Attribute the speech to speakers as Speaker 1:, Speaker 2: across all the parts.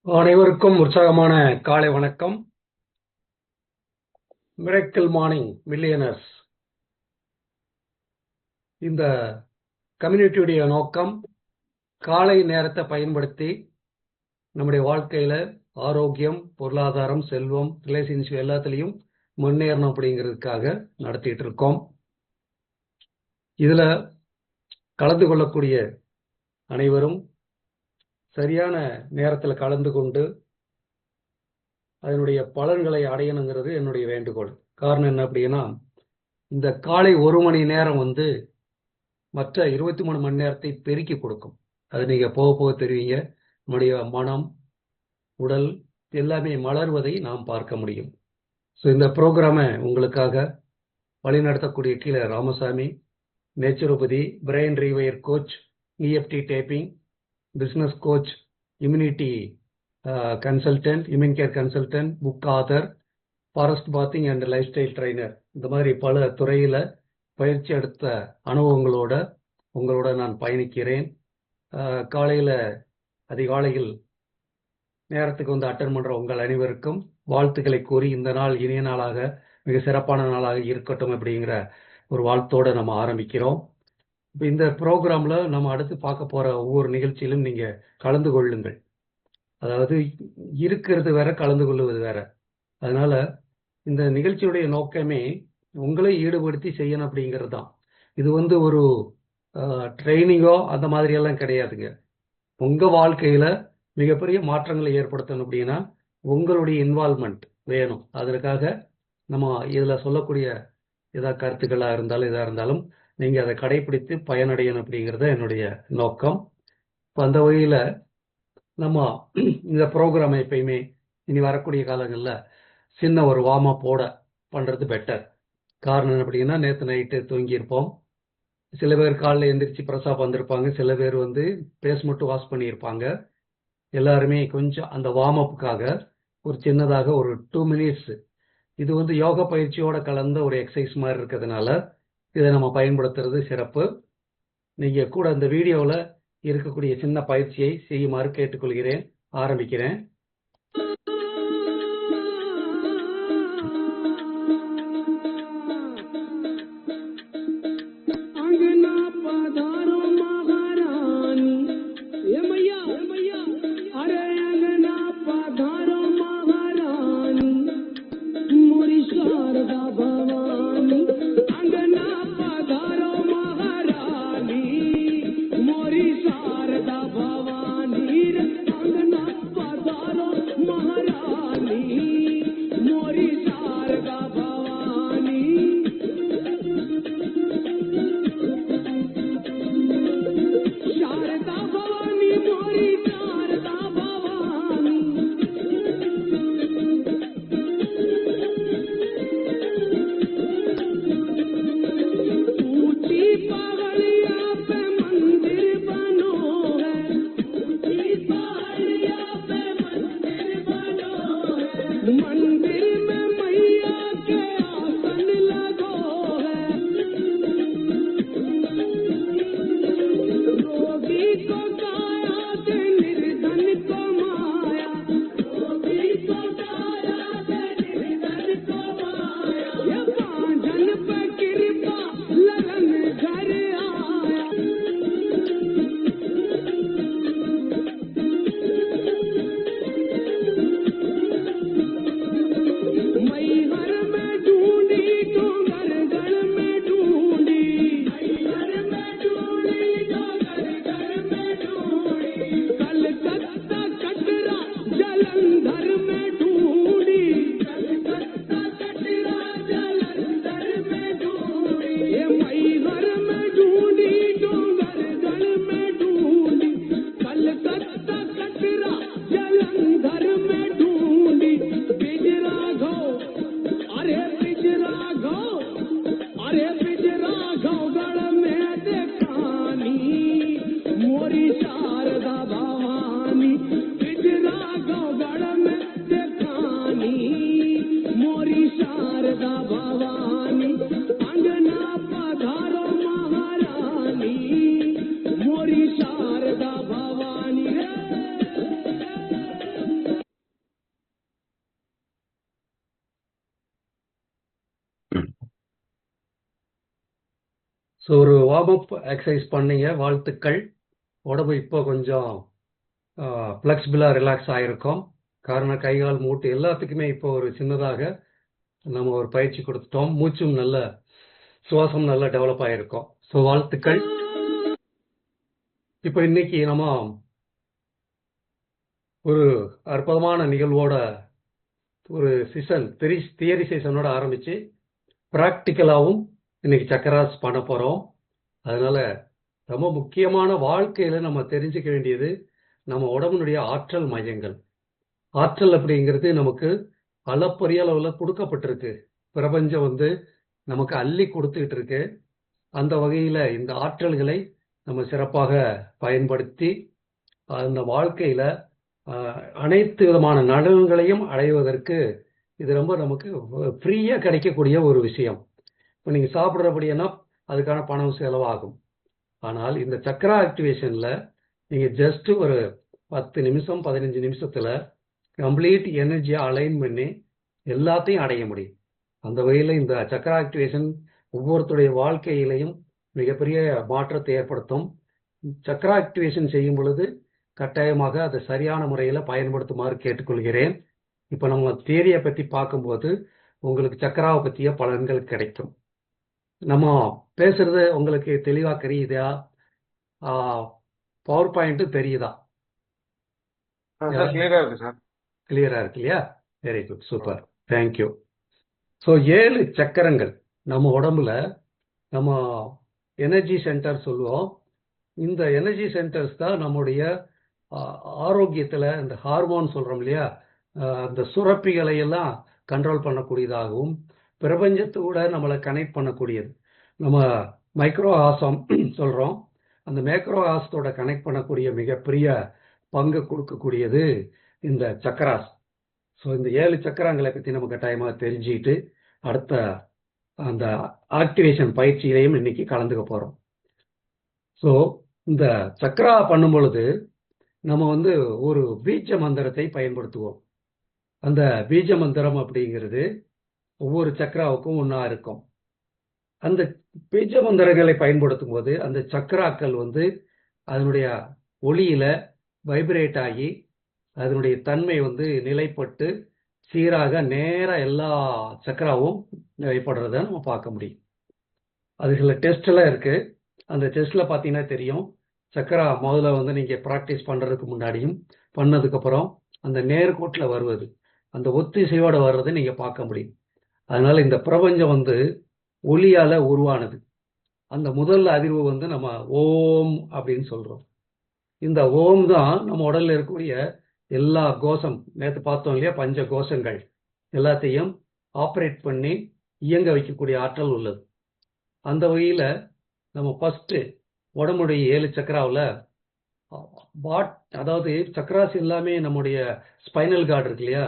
Speaker 1: அனைவருக்கும் உற்சாகமான காலை வணக்கம். மிரக்கிள் மார்னிங் மில்லியனர்ஸ் இந்த கம்யூனிட்டியுடைய நோக்கம் காலை நேரத்தை பயன்படுத்தி நம்முடைய வாழ்க்கையில ஆரோக்கியம், பொருளாதாரம், செல்வம், ரிலேஷன்ஷிப் எல்லாத்துலேயும் முன்னேறணும் அப்படிங்கிறதுக்காக நடத்திட்டு இருக்கோம். இதுல கலந்து கொள்ளக்கூடிய அனைவரும் சரியான நேரத்தில் கலந்து கொண்டு அதனுடைய பலன்களை அடையணுங்கிறது என்னுடைய வேண்டுகோள். காரணம் என்ன அப்படின்னா, இந்த காலை 1 மணி நேரம் மற்ற 23 மணி நேரத்தை பெருக்கி கொடுக்கும். அது நீங்க போக போக தெரிவிங்க. நம்முடைய மனம், உடல் எல்லாமே மலர்வதை நாம் பார்க்க முடியும். ஸோ இந்த ப்ரோக்ராமை உங்களுக்காக வழிநடத்தக்கூடிய கீழே Ramasamy, naturopathy, brain rewire coach, EFT taping, business coach, immunity consultant, immune care consultant, book author, forest bathing and life style trainer, இந்த மாதிரி பல துறையில் பயிற்சி எடுத்த அனுபவங்களோட உங்களோட நான் பயணிக்கிறேன். காலையில் அதிகாலையில் நேரத்துக்கு அட்டன் பண்ணுற உங்கள் அனைவருக்கும் வாழ்த்துக்களை கூறி இந்த நாள் இனிய நாளாக, மிக சிறப்பான நாளாக இருக்கட்டும் அப்படிங்கிற ஒரு வாழ்த்தோடு நம்ம ஆரம்பிக்கிறோம். இப்போ இந்த ப்ரோக்ராமில் நம்ம அடுத்து பார்க்க போகிற ஒவ்வொரு நிகழ்ச்சியிலும் நீங்கள் கலந்து கொள்ளுங்கள். அதாவது இருக்கிறது வேற, கலந்து கொள்வது வேற. அதனால இந்த நிகழ்ச்சியுடைய நோக்கமே உங்களை ஈடுபடுத்தி செய்யணும் அப்படிங்கிறது தான். இது ஒரு ட்ரைனிங்கோ அந்த மாதிரியெல்லாம் கிடையாதுங்க. உங்கள் வாழ்க்கையில் மிகப்பெரிய மாற்றங்களை ஏற்படுத்தணும் அப்படின்னா உங்களுடைய இன்வால்மெண்ட் வேணும். அதற்காக நம்ம இதில் சொல்லக்கூடிய ஏதாவது கருத்துக்களாக இருந்தாலும் எதாக இருந்தாலும் நீங்கள் அதை கடைபிடித்து பயனடையணும் அப்படிங்கிறத என்னுடைய நோக்கம். இப்போ அந்த வகையில் நம்ம இந்த ப்ரோக்ராமை எப்பயுமே இனி வரக்கூடிய காலங்களில் சின்ன ஒரு வார்ம் அப்போட பண்ணுறது பெட்டர். காரணம் என்ன அப்படின்னா, நேற்று நைட்டு தூங்கியிருப்போம். சில பேர் காலையில் எந்திரிச்சு பிரசாப் வந்திருப்பாங்க, சில பேர் பேஸ் மட்டும் வாஷ் பண்ணியிருப்பாங்க. எல்லாருமே கொஞ்சம் அந்த வார்ம் அப்புக்காக ஒரு சின்னதாக ஒரு 2 மினிட்ஸ், இது யோகா பயிற்சியோட கலந்த ஒரு எக்ஸசைஸ் மாதிரி இருக்கிறதுனால இதை நம்ம பயன்படுத்துறது சிறப்பு. நீங்கள் கூட அந்த வீடியோவில் இருக்கக்கூடிய சின்ன பயிற்சியை செய்யுமாறு கேட்டுக்கொள்கிறேன். ஆரம்பிக்கிறேன்.
Speaker 2: शारदा भवानी अंगना पधारो महारानी मोरी शारदा भवानी
Speaker 1: ஸோ ஒரு வார்ம் அப் எக்ஸசைஸ் பண்ணீங்க, வாழ்த்துக்கள். உடம்பு இப்போ கொஞ்சம் ஃப்ளெக்சிபிளாக ரிலாக்ஸ் ஆகிருக்கும். காரணம் கை கால் மூட்டு எல்லாத்துக்குமே இப்போ ஒரு சின்னதாக நம்ம ஒரு பயிற்சி கொடுத்துட்டோம். மூச்சும் நல்ல சுவாசம் நல்லா டெவலப் ஆகிருக்கும். ஸோ வாழ்த்துக்கள். இப்போ இன்னைக்கு நம்ம ஒரு அற்புதமான நிகழ்வோட ஒரு செஷன் தியரி செஷனோட ஆரம்பிச்சு ப்ராக்டிக்கலாகவும் இன்னைக்கு சக்கராஸ் பண்ண போகிறோம். அதனால ரொம்ப முக்கியமான வாழ்க்கையில நம்ம தெரிஞ்சுக்க வேண்டியது நம்ம உடம்புனுடைய ஆற்றல் மையங்கள். ஆற்றல் அப்படிங்கிறது நமக்கு அளப்பரிய அளவில் கொடுக்கப்பட்டிருக்கு. பிரபஞ்சம் வந்து நமக்கு அள்ளி கொடுத்துக்கிட்டு இருக்கு. அந்த வகையில் இந்த ஆற்றல்களை நம்ம சிறப்பாக பயன்படுத்தி அந்த வாழ்க்கையில் அனைத்து விதமான நலன்களையும் அடைவதற்கு இது ரொம்ப நமக்கு ஃப்ரீயாக கிடைக்கக்கூடிய ஒரு விஷயம். இப்போ நீங்கள் சாப்பிட்றபடினா அதுக்கான பணம் செலவாகும். ஆனால் இந்த சக்கரா ஆக்டிவேஷனில் நீங்கள் ஜஸ்ட் ஒரு 10 நிமிஷம் 15 நிமிஷத்தில் கம்ப்ளீட் எனர்ஜியை அலைன் பண்ணி எல்லாத்தையும் அடைய முடியும். அந்த வகையில் இந்த சக்கரா ஆக்டிவேஷன் ஒவ்வொருத்தருடைய வாழ்க்கையிலையும் மிகப்பெரிய மாற்றத்தை ஏற்படுத்தும். சக்கரா ஆக்டிவேஷன் செய்யும் பொழுது கட்டாயமாக அதை சரியான முறையில் பயன்படுத்துமாறு கேட்டுக்கொள்கிறேன். இப்போ நம்ம தியரியை பற்றி பார்க்கும்போது உங்களுக்கு சக்கராவை பற்றிய பலன்கள் கிடைக்கும். நம்ம பேசுறது உங்களுக்கு தெளிவாக தெரியுதா? பவர் பாயிண்ட் தெரியுதா?
Speaker 3: கிளியரா இருக்கு சார்.
Speaker 1: கிளியரா இருக்கு இல்லையா? Very good, super, thank you. So 7 சக்கரங்கள் நம்ம உடம்புல நம்ம எனர்ஜி சென்டர் சொல்லுவோம். இந்த எனர்ஜி சென்டர்ஸ் தான் நம்முடைய ஆரோக்கியத்தில் இந்த ஹார்மோன் சொல்கிறோம் இல்லையா, அந்த சுரப்பிகளை எல்லாம் கண்ட்ரோல் பண்ணக்கூடியதாகவும் பிரபஞ்சத்தோட நம்மளை கனெக்ட் பண்ணக்கூடியது. நம்ம மைக்ரோ ஆசம் சொல்கிறோம். அந்த மேக்ரோ ஆசத்தோட கனெக்ட் பண்ணக்கூடிய மிகப்பெரிய பங்கு கொடுக்கக்கூடியது இந்த சக்கராஸ். ஸோ இந்த 7 சக்கரங்களை பற்றி நம்ம கட்டாயமாக தெரிஞ்சுக்கிட்டு அடுத்த அந்த ஆக்டிவேஷன் பயிற்சியிலையும் இன்னைக்கு கலந்துக்க போகிறோம். ஸோ இந்த சக்கரா பண்ணும் பொழுது நம்ம வந்து ஒரு பீஜ மந்திரத்தை பயன்படுத்துவோம். அந்த பீஜ மந்திரம் அப்படிங்கிறது ஒவ்வொரு சக்கராவுக்கும் ஒன்றா இருக்கும். அந்த பீஜ மந்திரங்களை பயன்படுத்தும் போது அந்த சக்கராக்கள் வந்து அதனுடைய ஒளியில வைப்ரேட் ஆகி அதனுடைய தன்மை வந்து நிலைப்பட்டு சீராக நேராக எல்லா சக்கராவும் நிலைப்படுறத நம்ம பார்க்க முடியும். அது சில டெஸ்ட்லாம் இருக்கு. அந்த டெஸ்ட்ல பார்த்தீங்கன்னா தெரியும், சக்கரா முதல்ல வந்து நீங்கள் ப்ராக்டிஸ் பண்ணுறதுக்கு முன்னாடியும் பண்ணதுக்கப்புறம் அந்த நேர்கோட்டில் வருவது, அந்த ஒத்திசைவோடு வர்றதை நீங்கள் பார்க்க முடியும். அதனால இந்த பிரபஞ்சம் வந்து ஒளியால் உருவானது. அந்த முதல் அதிர்வு வந்து நம்ம ஓம் அப்படின்னு சொல்கிறோம். இந்த ஓம் தான் நம்ம உடலில் இருக்கக்கூடிய எல்லா கோஷம், நேற்று பார்த்தோம் இல்லையா, பஞ்ச கோஷங்கள் எல்லாத்தையும் ஆப்ரேட் பண்ணி இயங்க வைக்கக்கூடிய ஆற்றல் உள்ளது. அந்த வகையில் நம்ம ஃபஸ்ட்டு உடம்புடைய 7 சக்கராவில் அதாவது சக்கராஸ் எல்லாமே நம்முடைய ஸ்பைனல் கார்டு இருக்கு இல்லையா,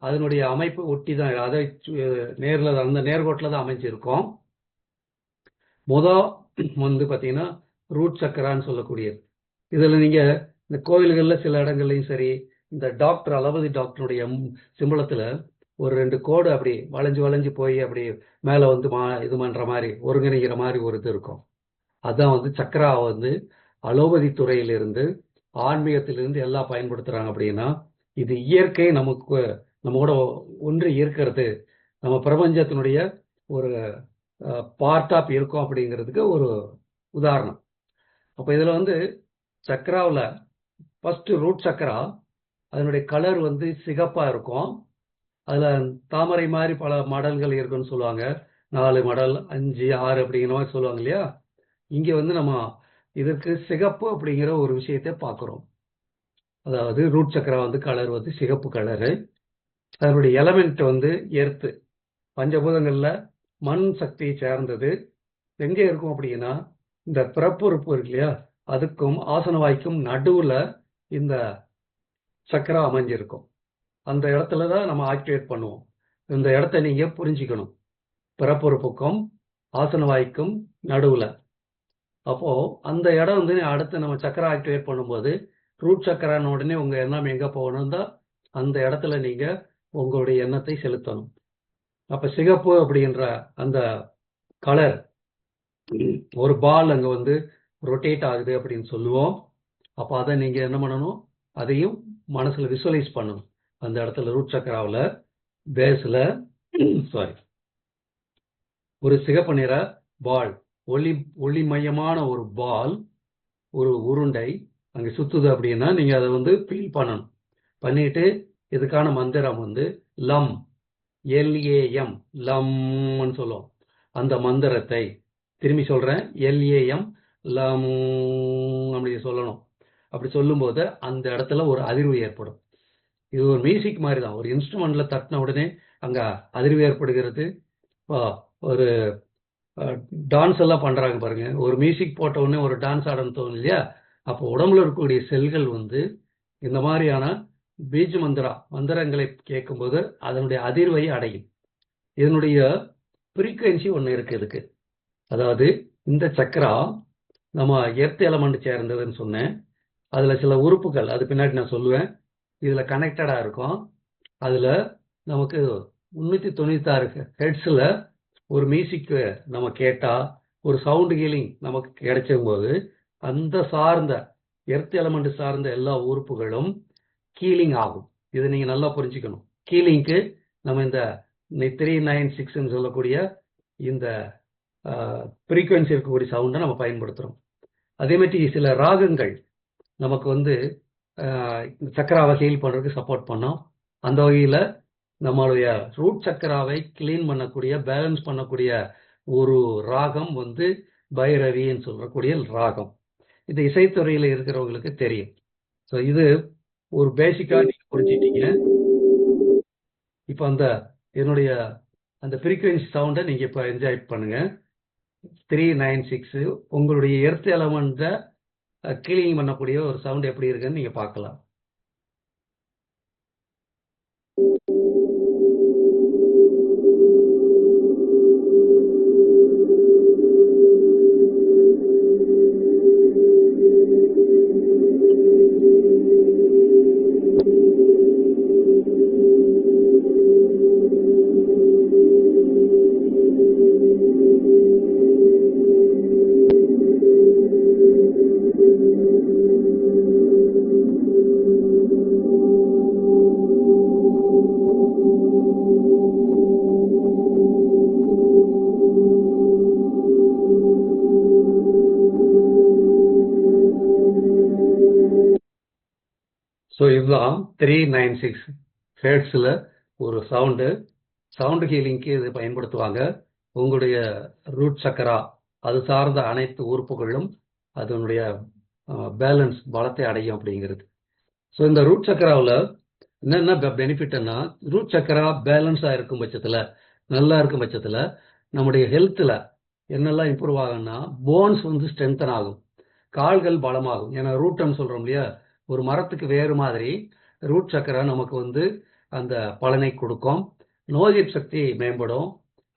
Speaker 1: அதனுடைய அமைப்பு ஒட்டி தான், அதை நேரில் அந்த நேர்கோட்டில் தான் அமைஞ்சிருக்கோம். வந்து பார்த்தீங்கன்னா ரூட் சக்கரான்னு சொல்லக்கூடியது. இதில் நீங்கள் இந்த கோயில்களில் சில இடங்கள்லையும் சரி, இந்த டாக்டர் அளவதி டாக்டருடைய சிம்பளத்தில் ஒரு 2 கோடு அப்படி வளைஞ்சு போய் அப்படி மேலே வந்து இது பண்ணுற மாதிரி ஒருங்கிணைக்கிற மாதிரி ஒரு இது இருக்கும். அதுதான் வந்து சக்கரா வந்து அலோபதி துறையிலிருந்து ஆன்மீகத்திலிருந்து எல்லாம் பயன்படுத்துகிறாங்க. அப்படின்னா இது இயற்கை நமக்கு நம்ம கூட ஒன்று இருக்கிறது, நம்ம பிரபஞ்சத்தினுடைய ஒரு பார்ட் ஆஃப் இருக்கும் அப்படிங்கிறதுக்கு ஒரு உதாரணம். அப்போ இதில் வந்து சக்கராவில் ஃபஸ்ட்டு ரூட் சக்கரா, அதனுடைய கலர் வந்து சிகப்பாக இருக்கும். அதில் தாமரை மாதிரி பல மடல்கள் இருக்குன்னு சொல்லுவாங்க. 4 மடல் 5 6 அப்படிங்கிற மாதிரி சொல்லுவாங்க இல்லையா. இங்கே வந்து நம்ம இதற்கு சிகப்பு அப்படிங்கிற ஒரு விஷயத்தை பார்க்குறோம். அதாவது ரூட் சக்கரா வந்து கலர் வந்து சிகப்பு கலரு. அதனுடைய எலமெண்ட் வந்து எர்த்து, பஞ்சபூதங்களில் மண் சக்தியை சேர்ந்தது. எங்கே இருக்கும் அப்படின்னா இந்த பிறப்புறுப்பு இருக்கு இல்லையா, அதுக்கும் ஆசன வாய்க்கும் நடுவில் இந்த சக்கரா அமைஞ்சிருக்கும். அந்த இடத்துல தான் நம்ம ஆக்டிவேட் பண்ணுவோம். இந்த இடத்த நீங்க புரிஞ்சுக்கணும். பிறப்புறுப்புக்கும் ஆசன வாய்க்கும் நடுவுல. அப்போ அந்த இடம் வந்து அடுத்து நம்ம சக்கரா ஆக்டிவேட் பண்ணும்போது ரூட் சக்கரான உடனே உங்க எண்ணம் எங்க போகணும் தான் அந்த இடத்துல நீங்க உங்களுடைய எண்ணத்தை செலுத்தணும். அப்ப சிகப்பு அப்படின்ற அந்த கலர் ஒரு பால் அங்க வந்து ரொட்டேட் ஆகுது அப்படின்னு சொல்லுவோம். அப்போ அதை நீங்க என்ன பண்ணணும், அதையும் மனசுல விசுவலைஸ் பண்ணணும். அந்த இடத்துல ரூட் சக்கராவில் பேஸ்ல சாரி ஒரு சிகப்பு நிற பால், ஒளிமயமான ஒரு பால், ஒரு உருண்டை அங்க சுத்துது அப்படின்னா நீங்க அதை வந்து ஃபீல் பண்ணணும். பண்ணிட்டு இதுக்கான மந்திரம் வந்து லம், LAM, லம்னு சொல்லுவோம். அந்த மந்திரத்தை திரும்பி சொல்றேன், LAM, லம் அப்படி சொல்லணும். அப்படி சொல்லும்போது அந்த இடத்துல ஒரு அதிர்வு ஏற்படும். இது ஒரு மியூசிக் மாதிரி தான். ஒரு இன்ஸ்ட்ருமெண்ட்ல தட்டின உடனே அங்க அதிர்வு ஏற்படுகிறது. ஒரு டான்ஸ் எல்லாம் பண்றாங்க பாருங்க, ஒரு மியூசிக் போட்ட உடனே ஒரு டான்ஸ் ஆடன்னு தோணும் இல்லையா? அப்போ உடம்புல இருக்கக்கூடிய செல்கள் வந்து இந்த மாதிரியான பீஜ மந்திரங்களை கேட்கும்போது அதனுடைய அதிர்வை அடையும். இதனுடைய ஃப்ரீக்குவென்சி ஒன்று இருக்கு இதுக்கு. அதாவது இந்த சக்கரா நம்ம எர்த் எலமெண்ட் சேர்ந்ததுன்னு சொன்னேன். அதுல சில உறுப்புகள் அது பின்னாடி நான் சொல்லுவேன். இதுல கனெக்டடா இருக்கும். அதுல நமக்கு 396 ஹெர்ட்ஸ்ல ஒரு மியூசிக் நம்ம கேட்டா ஒரு சவுண்ட் ஹீலிங் நமக்கு கிடைச்சும் போது அந்த சார்ந்த எர்த் எலமெண்ட் சார்ந்த எல்லா உறுப்புகளும் கீலிங் ஆகும். இதை நீங்க நல்லா புரிஞ்சுக்கணும். கீலிங்க்கு நம்ம இந்த 396 சொல்லக்கூடிய இந்த ஃப்ரீக்குவென்சி இருக்கக்கூடிய சவுண்டை நம்ம பயன்படுத்துறோம். அதே மாதிரி சில ராகங்கள் நமக்கு வந்து சக்கராவை ஹீல் பண்றதுக்கு சப்போர்ட் பண்ணோம். அந்த வகையில நம்மளுடைய ரூட் சக்கராவை கிளீன் பண்ணக்கூடிய, பேலன்ஸ் பண்ணக்கூடிய ஒரு ராகம் வந்து பைரவின்னு சொல்லக்கூடிய ராகம். இது இசைத்துறையில இருக்கிறவங்களுக்கு தெரியும். ஸோ இது ஒரு பேசிக்கா நீங்க புரிஞ்சுட்டீங்க. இப்போ அந்த என்னுடைய அந்த ஃப்ரீக்குவென்சி சவுண்டை நீங்க இப்போ என்ஜாய் பண்ணுங்க. 396 உங்களுடைய எர்த் எலமெண்ட்டை கிளீன் பண்ணக்கூடிய ஒரு சவுண்ட் எப்படி இருக்குன்னு நீங்க பார்க்கலாம். ஸோ இதுதான் 396 ஹெர்ட்ஸில் ஒரு சவுண்டு ஹீலிங்க்கு இது பயன்படுத்துவாங்க. உங்களுடைய ரூட் சக்கரா அது சார்ந்த அனைத்து உறுப்புகளும் அதனுடைய பேலன்ஸ் பலத்தை அடையும் அப்படிங்கிறது. ஸோ இந்த ரூட் சக்கராவில் என்னென்ன பெனிஃபிட்னா, ரூட் சக்கரா பேலன்ஸாக இருக்கும் பட்சத்தில், நல்லா இருக்கும் பட்சத்தில் நம்முடைய ஹெல்த்தில் என்னெல்லாம் இம்ப்ரூவ் ஆகும்னா, போன்ஸ் வந்து ஸ்ட்ரென்தன் ஆகும், கால்கள் பலமாகும். ஏன்னா ரூட்டம் சொல்கிறோம் இல்லையா, ஒரு மரத்துக்கு வேறு மாதிரி ரூட் சக்கரா நமக்கு வந்து அந்த பலனை கொடுக்கும். நோய் எதிர்ப்பு சக்தி மேம்படும்.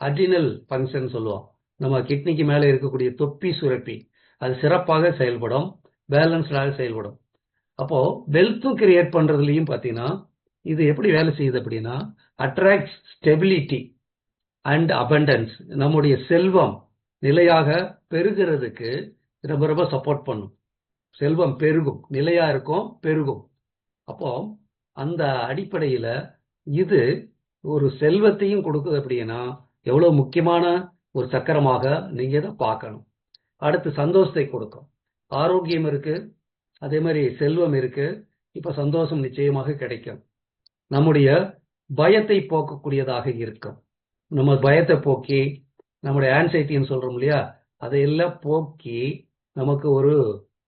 Speaker 1: அட்ரினல் ஃபங்க்ஷன் சொல்லுவோம், நம்ம கிட்னிக்கு மேலே இருக்கக்கூடிய தொப்பி சுரப்பி அது சிறப்பாக செயல்படும், பேலன்ஸ்டாக செயல்படும். அப்போ வெல்த்தும் கிரியேட் பண்றதுலையும் பார்த்தீங்கன்னா இது எப்படி வேலை செய்யுது அப்படின்னா, அட்ராக்ட் ஸ்டெபிலிட்டி அண்ட் அபண்டன்ஸ். நம்முடைய செல்வம் நிலையாக பெருகிறதுக்கு ரொம்ப ரொம்ப சப்போர்ட் பண்ணும். செல்வம் பெருகும், நிலையா இருக்கும், பெருகும். அப்போ அந்த அடிப்படையில இது ஒரு செல்வத்தையும் கொடுக்குது அப்படின்னா எவ்வளவு முக்கியமான ஒரு சக்கரமாக நீங்க இதை பார்க்கணும். அடுத்து சந்தோஷத்தை கொடுக்கும், ஆரோக்கியம் இருக்கு, அதே மாதிரி செல்வம் இருக்கு. இப்ப சந்தோஷம் நிச்சயமாக கிடைக்கும். நம்முடைய பயத்தை போக்கக்கூடியதாக இருக்கும். நம்ம பயத்தை போக்கி நம்முடைய ஆன்சைட்டின்னு சொல்றோம் இல்லையா, அதையெல்லாம் போக்கி நமக்கு ஒரு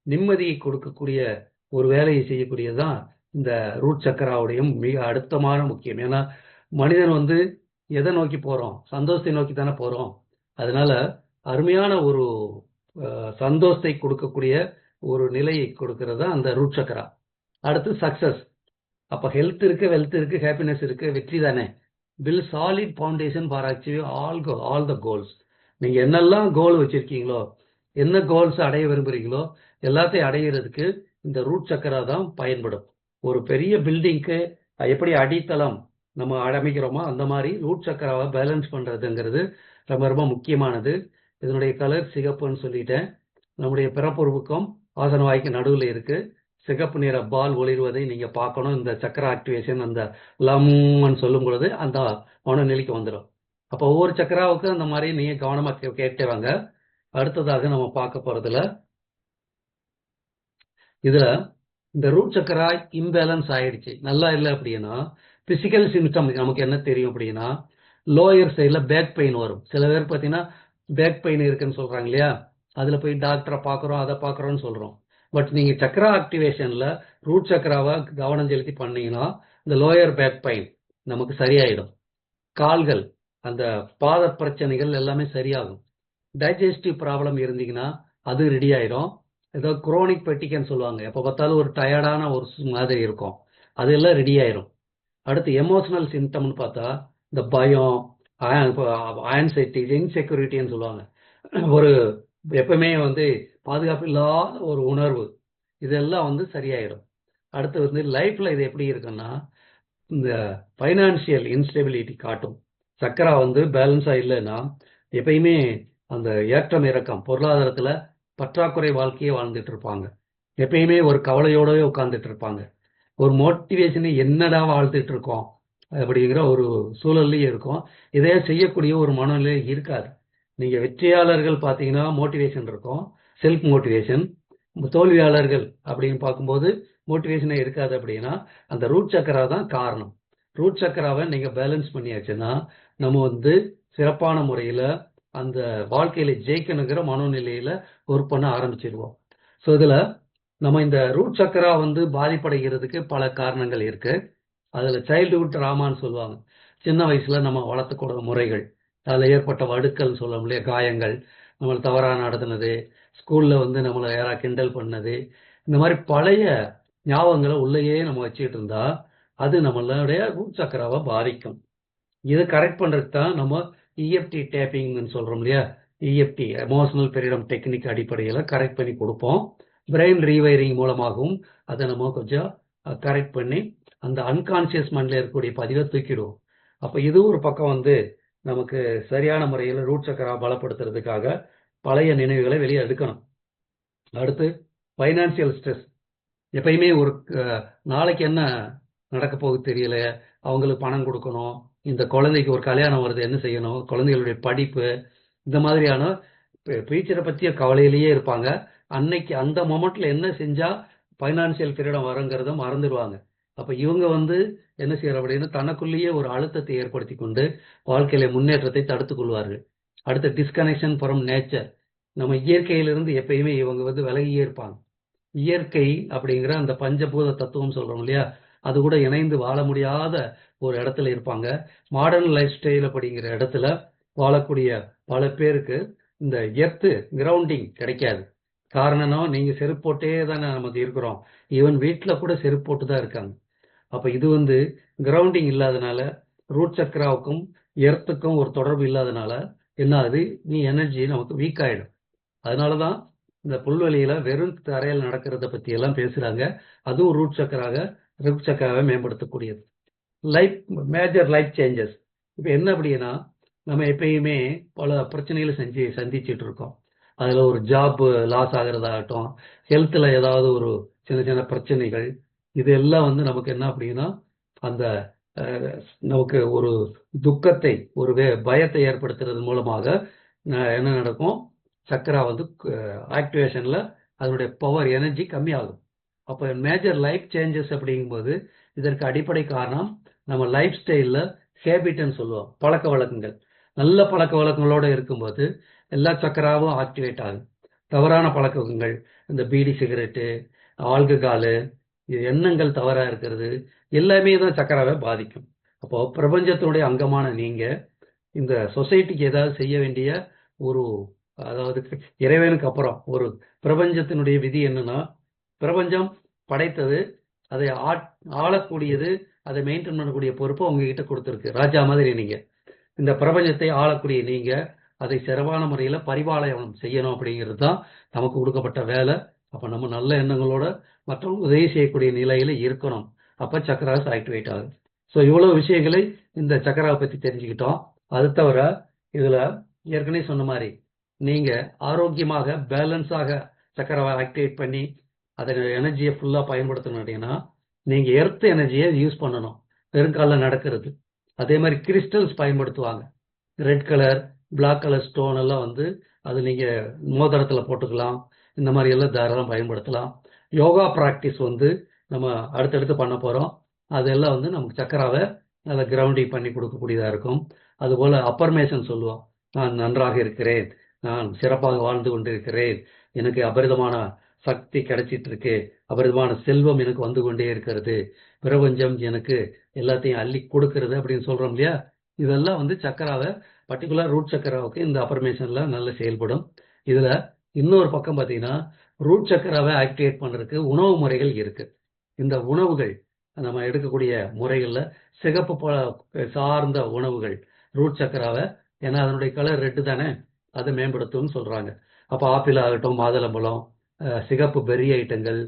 Speaker 1: நிம்மதியை கொடுக்கக்கூடிய ஒரு வேலையை செய்யக்கூடியதுதான் இந்த ரூட் சக்கராவுடைய மிக அடுத்தமான முக்கியம். ஏன்னா மனிதன் வந்து எதை நோக்கி போறோம், சந்தோஷத்தை நோக்கி தானே போறோம். அதனால அருமையான ஒரு சந்தோஷத்தை கொடுக்கக்கூடிய ஒரு நிலையை கொடுக்கறது தான் அந்த ரூட் சக்கரா. அடுத்து சக்சஸ். அப்ப ஹெல்த் இருக்கு, வெல்த் இருக்கு, ஹாப்பினஸ் இருக்கு, வெற்றி தானே. build solid foundation for achieving all the goals. நீங்க என்னெல்லாம் கோல் வச்சிருக்கீங்களோ, என்ன கோல்ஸ் அடைய விரும்புறீங்களோ எல்லாத்தையும் அடையிறதுக்கு இந்த ரூட் சக்கரா தான் பயன்படும். ஒரு பெரிய பில்டிங்க்கு எப்படி அடித்தளம் நம்ம அமைக்கிறோமோ அந்த மாதிரி ரூட் சக்கராவை பேலன்ஸ் பண்றதுங்கிறது ரொம்ப ரொம்ப முக்கியமானது. இதனுடைய கலர் சிகப்புன்னு சொல்லிட்டேன். நம்முடைய பிறப்புறுப்புக்கும் ஆசன வாய்க்கு நடுவில் இருக்கு. சிகப்பு நிற பால் ஒளிர்வதை நீங்க பார்க்கணும். இந்த சக்கர ஆக்டிவேஷன் அந்த லம்னு சொல்லும் பொழுது அந்த மனநிலைக்கு வந்துடும். அப்போ ஒவ்வொரு சக்கராவுக்கும் அந்த மாதிரி நீங்க கவனமா கேட்டே வாங்க. அடுத்ததாக நம்ம பார்க்க போறதுல இதுல இந்த ரூட் சக்கரா இம்பேலன்ஸ் ஆயிடுச்சு, நல்லா இல்லை அப்படின்னா பிசிக்கல் சிம்டம் நமக்கு என்ன தெரியும் அப்படின்னா லோயர் சைட்ல பேக் பெயின் வரும். சில பேர் பார்த்தீங்கன்னா பேக் பெயின் இருக்குன்னு சொல்றாங்க இல்லையா, அதுல போய் டாக்டரை பார்க்குறோம் அதை பார்க்குறோம்னு சொல்றோம். பட் நீங்க சக்கரா ஆக்டிவேஷன்ல ரூட் சக்கராவை கவனம் செலுத்தி பண்ணீங்கன்னா இந்த லோயர் பேக் பெயின் நமக்கு சரியாயிடும். கால்கள் அந்த பாத பிரச்சனைகள் எல்லாமே சரியாகும். டைஜஸ்டிவ் ப்ராப்ளம் இருந்தீங்கன்னா அது ரெடி ஆயிடும். ஏதோ குரோனிக் பெட்டிக்கன்னு சொல்லுவாங்க, எப்போ பார்த்தாலும் ஒரு டயர்டான ஒரு மாதிரி இருக்கும், அதெல்லாம் ரெடி ஆயிரும். அடுத்து எமோஷனல் சிம்டம்னு பார்த்தா இந்த பயம், ஆன்சைட்டி, இன்செக்யூரிட்டின்னு சொல்லுவாங்க, ஒரு எப்பவுமே பாதுகாப்பு இல்லாத ஒரு உணர்வு, இதெல்லாம் சரியாயிடும். அடுத்து லைஃப்ல இது எப்படி இருக்குன்னா இந்த ஃபைனான்சியல் இன்ஸ்டெபிலிட்டி காட்டும். சக்கரா பேலன்ஸா இல்லைன்னா எப்பயுமே அந்த ஏற்றம் இறக்கம், பொருளாதாரத்துல பற்றாக்குறை வாழ்க்கையே வாழ்ந்துட்டு இருப்பாங்க. எப்பயுமே ஒரு கவலையோடவே உட்கார்ந்துட்டு இருப்பாங்க. ஒரு மோட்டிவேஷனை என்னடா வாழ்ந்துட்டு இருக்கோம் அப்படிங்கிற ஒரு சூழல்லையும் இருக்கும். இதே செய்யக்கூடிய ஒரு மனநிலை இருக்காது. நீங்க வெற்றியாளர்கள் பார்த்தீங்கன்னா மோட்டிவேஷன் இருக்கும், செல்ஃப் மோட்டிவேஷன். தோல்வியாளர்கள் அப்படின்னு பார்க்கும்போது மோட்டிவேஷனே இருக்காது. அப்படின்னா அந்த ரூட் சக்கரா தான் காரணம். ரூட் சக்கராவை நீங்க பேலன்ஸ் பண்ணியாச்சுன்னா நம்ம சிறப்பான முறையில அந்த வாழ்க்கையில ஜெயிக்கணுங்கிற மனோநிலையில ஒர்க் பண்ண ஆரம்பிச்சிருவோம். ஸோ இதுல நம்ம இந்த ரூட் சக்கரா பாதிப்படைகிறதுக்கு பல காரணங்கள் இருக்கு. அதுல சைல்டுஹுட் ட்ராமான்னு சொல்லுவாங்க, சின்ன வயசுல நம்ம வளர்த்துக்கூட முறைகள், அதுல ஏற்பட்ட வடுக்கள் சொல்ல முடியாது, காயங்கள், நம்மளை தவறாக நடத்துனது, ஸ்கூல்ல நம்மளை யாராவது கிண்டல் பண்ணது, இந்த மாதிரி பழைய ஞாபகங்களை உள்ளேயே நம்ம வச்சுட்டு இருந்தா அது நம்மளுடைய ரூட் சக்கராவை பாதிக்கும். இதை கரெக்ட் பண்றதுக்கு தான் நம்ம இஎஃப்டி டேப்பிங்னு சொல்றோம் இல்லையா, இஎஃப்டி எமோஷனல் பீரிடம் டெக்னிக் அடிப்படையில் கரெக்ட் பண்ணி கொடுப்போம். பிரெயின் ரீவைரிங் மூலமாகவும் அதை நம்ம கொஞ்சம் கரெக்ட் பண்ணி அந்த அன்கான்சியஸ் மைண்ட்ல இருக்கக்கூடிய பதிவை தூக்கிடுவோம். அப்போ இது ஒரு பக்கம் நமக்கு சரியான முறையில் ரூட் சக்கரா பலப்படுத்துறதுக்காக பழைய நினைவுகளை வெளியே எடுக்கணும். அடுத்து ஃபைனான்சியல் ஸ்ட்ரெஸ். எப்பயுமே ஒரு நாளைக்கு என்ன நடக்க போகுது தெரியல, அவங்களுக்கு பணம் கொடுக்கணும், இந்த குழந்தைக்கு ஒரு கல்யாணம் வருது என்ன செய்யணும், குழந்தைகளுடைய படிப்பு, இந்த மாதிரியான ஃபியூச்சரை பற்றிய கவலையிலேயே இருப்பாங்க. அன்னைக்கு அந்த மொமெண்ட்ல என்ன செஞ்சா ஃபைனான்சியல் பீரியடம் வருங்கிறத மறந்துடுவாங்க. அப்போ இவங்க என்ன செய்யற அப்படின்னு தனக்குள்ளேயே ஒரு அழுத்தத்தை ஏற்படுத்தி கொண்டு வாழ்க்கையில முன்னேற்றத்தை தடுத்துக் கொள்வார்கள். அடுத்த டிஸ்கனெக்ஷன் ஃப்ரம் நேச்சர். நம்ம இயற்கையிலிருந்து எப்பயுமே இவங்க விலகியே இருப்பாங்க. இயற்கை அப்படிங்கிற அந்த பஞ்சபூத தத்துவம் சொல்றோம் இல்லையா, அது கூட இணைந்து வாழ முடியாத ஒரு இடத்துல இருப்பாங்க. மாடர்ன் லைஃப் ஸ்டைல் அப்படிங்கிற இடத்துல வாழக்கூடிய பல பேருக்கு இந்த எர்த்து கிரவுண்டிங் கிடைக்காது. காரணம், நீங்க செருப்பு போட்டே தானே நமக்கு இருக்கிறோம், ஈவன் வீட்டில் கூட செருப்பு போட்டு தான் இருக்காங்க. அப்போ இது கிரவுண்டிங் இல்லாதனால ரூட் சக்கராவுக்கும் எர்த்துக்கும் ஒரு தொடர்பு இல்லாதனால என்ன ஆகுது, நீ எனர்ஜி நமக்கு வீக் ஆயிடும். அதனாலதான் இந்த புல்வெளியில வெறும் தரையில் நடக்கிறத பத்தி எல்லாம் பேசுறாங்க. அதுவும் ரூட் சக்கராவை மேம்படுத்தக்கூடியது. Major life changes. இப்போ என்ன அப்படின்னா நம்ம எப்பயுமே பல பிரச்சனைகளை சந்திச்சுட்டு இருக்கோம். அதுல ஒரு ஜாப் லாஸ் ஆகிறதாகட்டும், ஹெல்த்ல ஏதாவது ஒரு சின்ன சின்ன பிரச்சனைகள், இது எல்லாம் நமக்கு என்ன அப்படின்னா அந்த நமக்கு ஒரு துக்கத்தை, ஒரு பயத்தை ஏற்படுத்துறது மூலமாக என்ன நடக்கும், சக்கரா ஆக்டிவேஷன்ல அதனுடைய பவர் எனர்ஜி கம்மியாகும். அப்போ மேஜர் லைஃப் சேஞ்சஸ் அப்படிங்கும்போது இதற்கு அடிப்படை காரணம் நம்ம லைஃப் ஸ்டைல்ல ஹேபிட்னு சொல்லுவோம், பழக்க வழக்கங்கள். நல்ல பழக்க வழக்கங்களோட இருக்கும்போது எல்லா சக்கராவும் ஆக்டிவேட் ஆகும். தவறான பழக்கங்கள், இந்த பீடி, சிகரெட்டு, ஆல்கஹாலு, எண்ணங்கள் தவறா இருக்கிறது எல்லாமே தான் சக்கராவை பாதிக்கும். அப்போ பிரபஞ்சத்தினுடைய அங்கமான நீங்க இந்த சொசைட்டிக்கு ஏதாவது செய்ய வேண்டிய ஒரு, அதாவது இறைவனுக்கு அப்புறம் ஒரு பிரபஞ்சத்தினுடைய விதி என்னன்னா, பிரபஞ்சம் படைத்தது, அதை ஆளக்கூடியது அதை மெயின்டைன் பண்ணக்கூடிய பொறுப்பு உங்ககிட்ட கொடுத்துருக்கு. ராஜா மாதிரி நீங்க இந்த பிரபஞ்சத்தை ஆளக்கூடிய நீங்க அதை சிறப்பான முறையில் பரிபாலனம் செய்யணும் அப்படிங்கிறது தான் நமக்கு கொடுக்கப்பட்ட வேலை. அப்போ நம்ம நல்ல எண்ணங்களோட மற்றவங்க உதவி செய்யக்கூடிய நிலையில இருக்கணும். அப்போ சக்கராஸ் ஆக்டிவேட் ஆகுது. ஸோ இவ்வளவு விஷயங்களை இந்த சக்கராவை பற்றி தெரிஞ்சுக்கிட்டோம். அது தவிர இதில் ஏற்கனவே சொன்ன மாதிரி நீங்கள் ஆரோக்கியமாக பேலன்ஸாக சக்கராவை ஆக்டிவேட் பண்ணி அதன் எனர்ஜியை ஃபுல்லாக பயன்படுத்தணும் அப்படின்னா நீங்கள் எர்த் எனர்ஜியை யூஸ் பண்ணணும். பெருங்காலில் நடக்கிறது. அதே மாதிரி கிறிஸ்டல்ஸ் பயன்படுத்துவாங்க. Red colour, black colour stone எல்லாம் வந்து அது நீங்கள் மோதிரத்தில் போட்டுக்கலாம். இந்த மாதிரி எல்லாம் தாராளம் பயன்படுத்தலாம். யோகா ப்ராக்டிஸ் வந்து நம்ம அடுத்தடுத்து பண்ண போகிறோம். அதெல்லாம் வந்து நமக்கு சக்கராவை நல்லா கிரவுண்டிங் பண்ணி கொடுக்கக்கூடியதாக இருக்கும். அதுபோல் அப்பர்மேஷன் சொல்லுவோம். நான் நன்றாக இருக்கிறேன், நான் சிறப்பாக வாழ்ந்து கொண்டிருக்கிறேன், எனக்கு அபரிதமான சக்தி கிடைச்சிட்டு இருக்கு, அபரிதமான செல்வம் எனக்கு வந்து கொண்டே இருக்கிறது, பிரபஞ்சம் எனக்கு எல்லாத்தையும் அள்ளி கொடுக்கறது அப்படின்னு சொல்கிறோம் இல்லையா. இதெல்லாம் வந்து சக்கராவை பர்டிகுலர் ரூட் சக்கராவுக்கு இந்த அப்பர்மேஷன்ல நல்ல செயல்படும். இதில் இன்னொரு பக்கம் பார்த்தீங்கன்னா ரூட் சக்கராவை ஆக்டிவேட் பண்ணுறதுக்கு உணவு முறைகள் இருக்கு. இந்த உணவுகள் நம்ம எடுக்கக்கூடிய முறைகளில் சிகப்பு சார்ந்த உணவுகள் ரூட் சக்கராவை, ஏன்னா அதனுடைய கலர் ரெட்டு தானே, அதை மேம்படுத்தும்னு சொல்கிறாங்க. அப்போ ஆப்பிள் ஆகட்டும், மாதுளம்பழம், சிகப்பு பெரி ஐட்டங்கள்,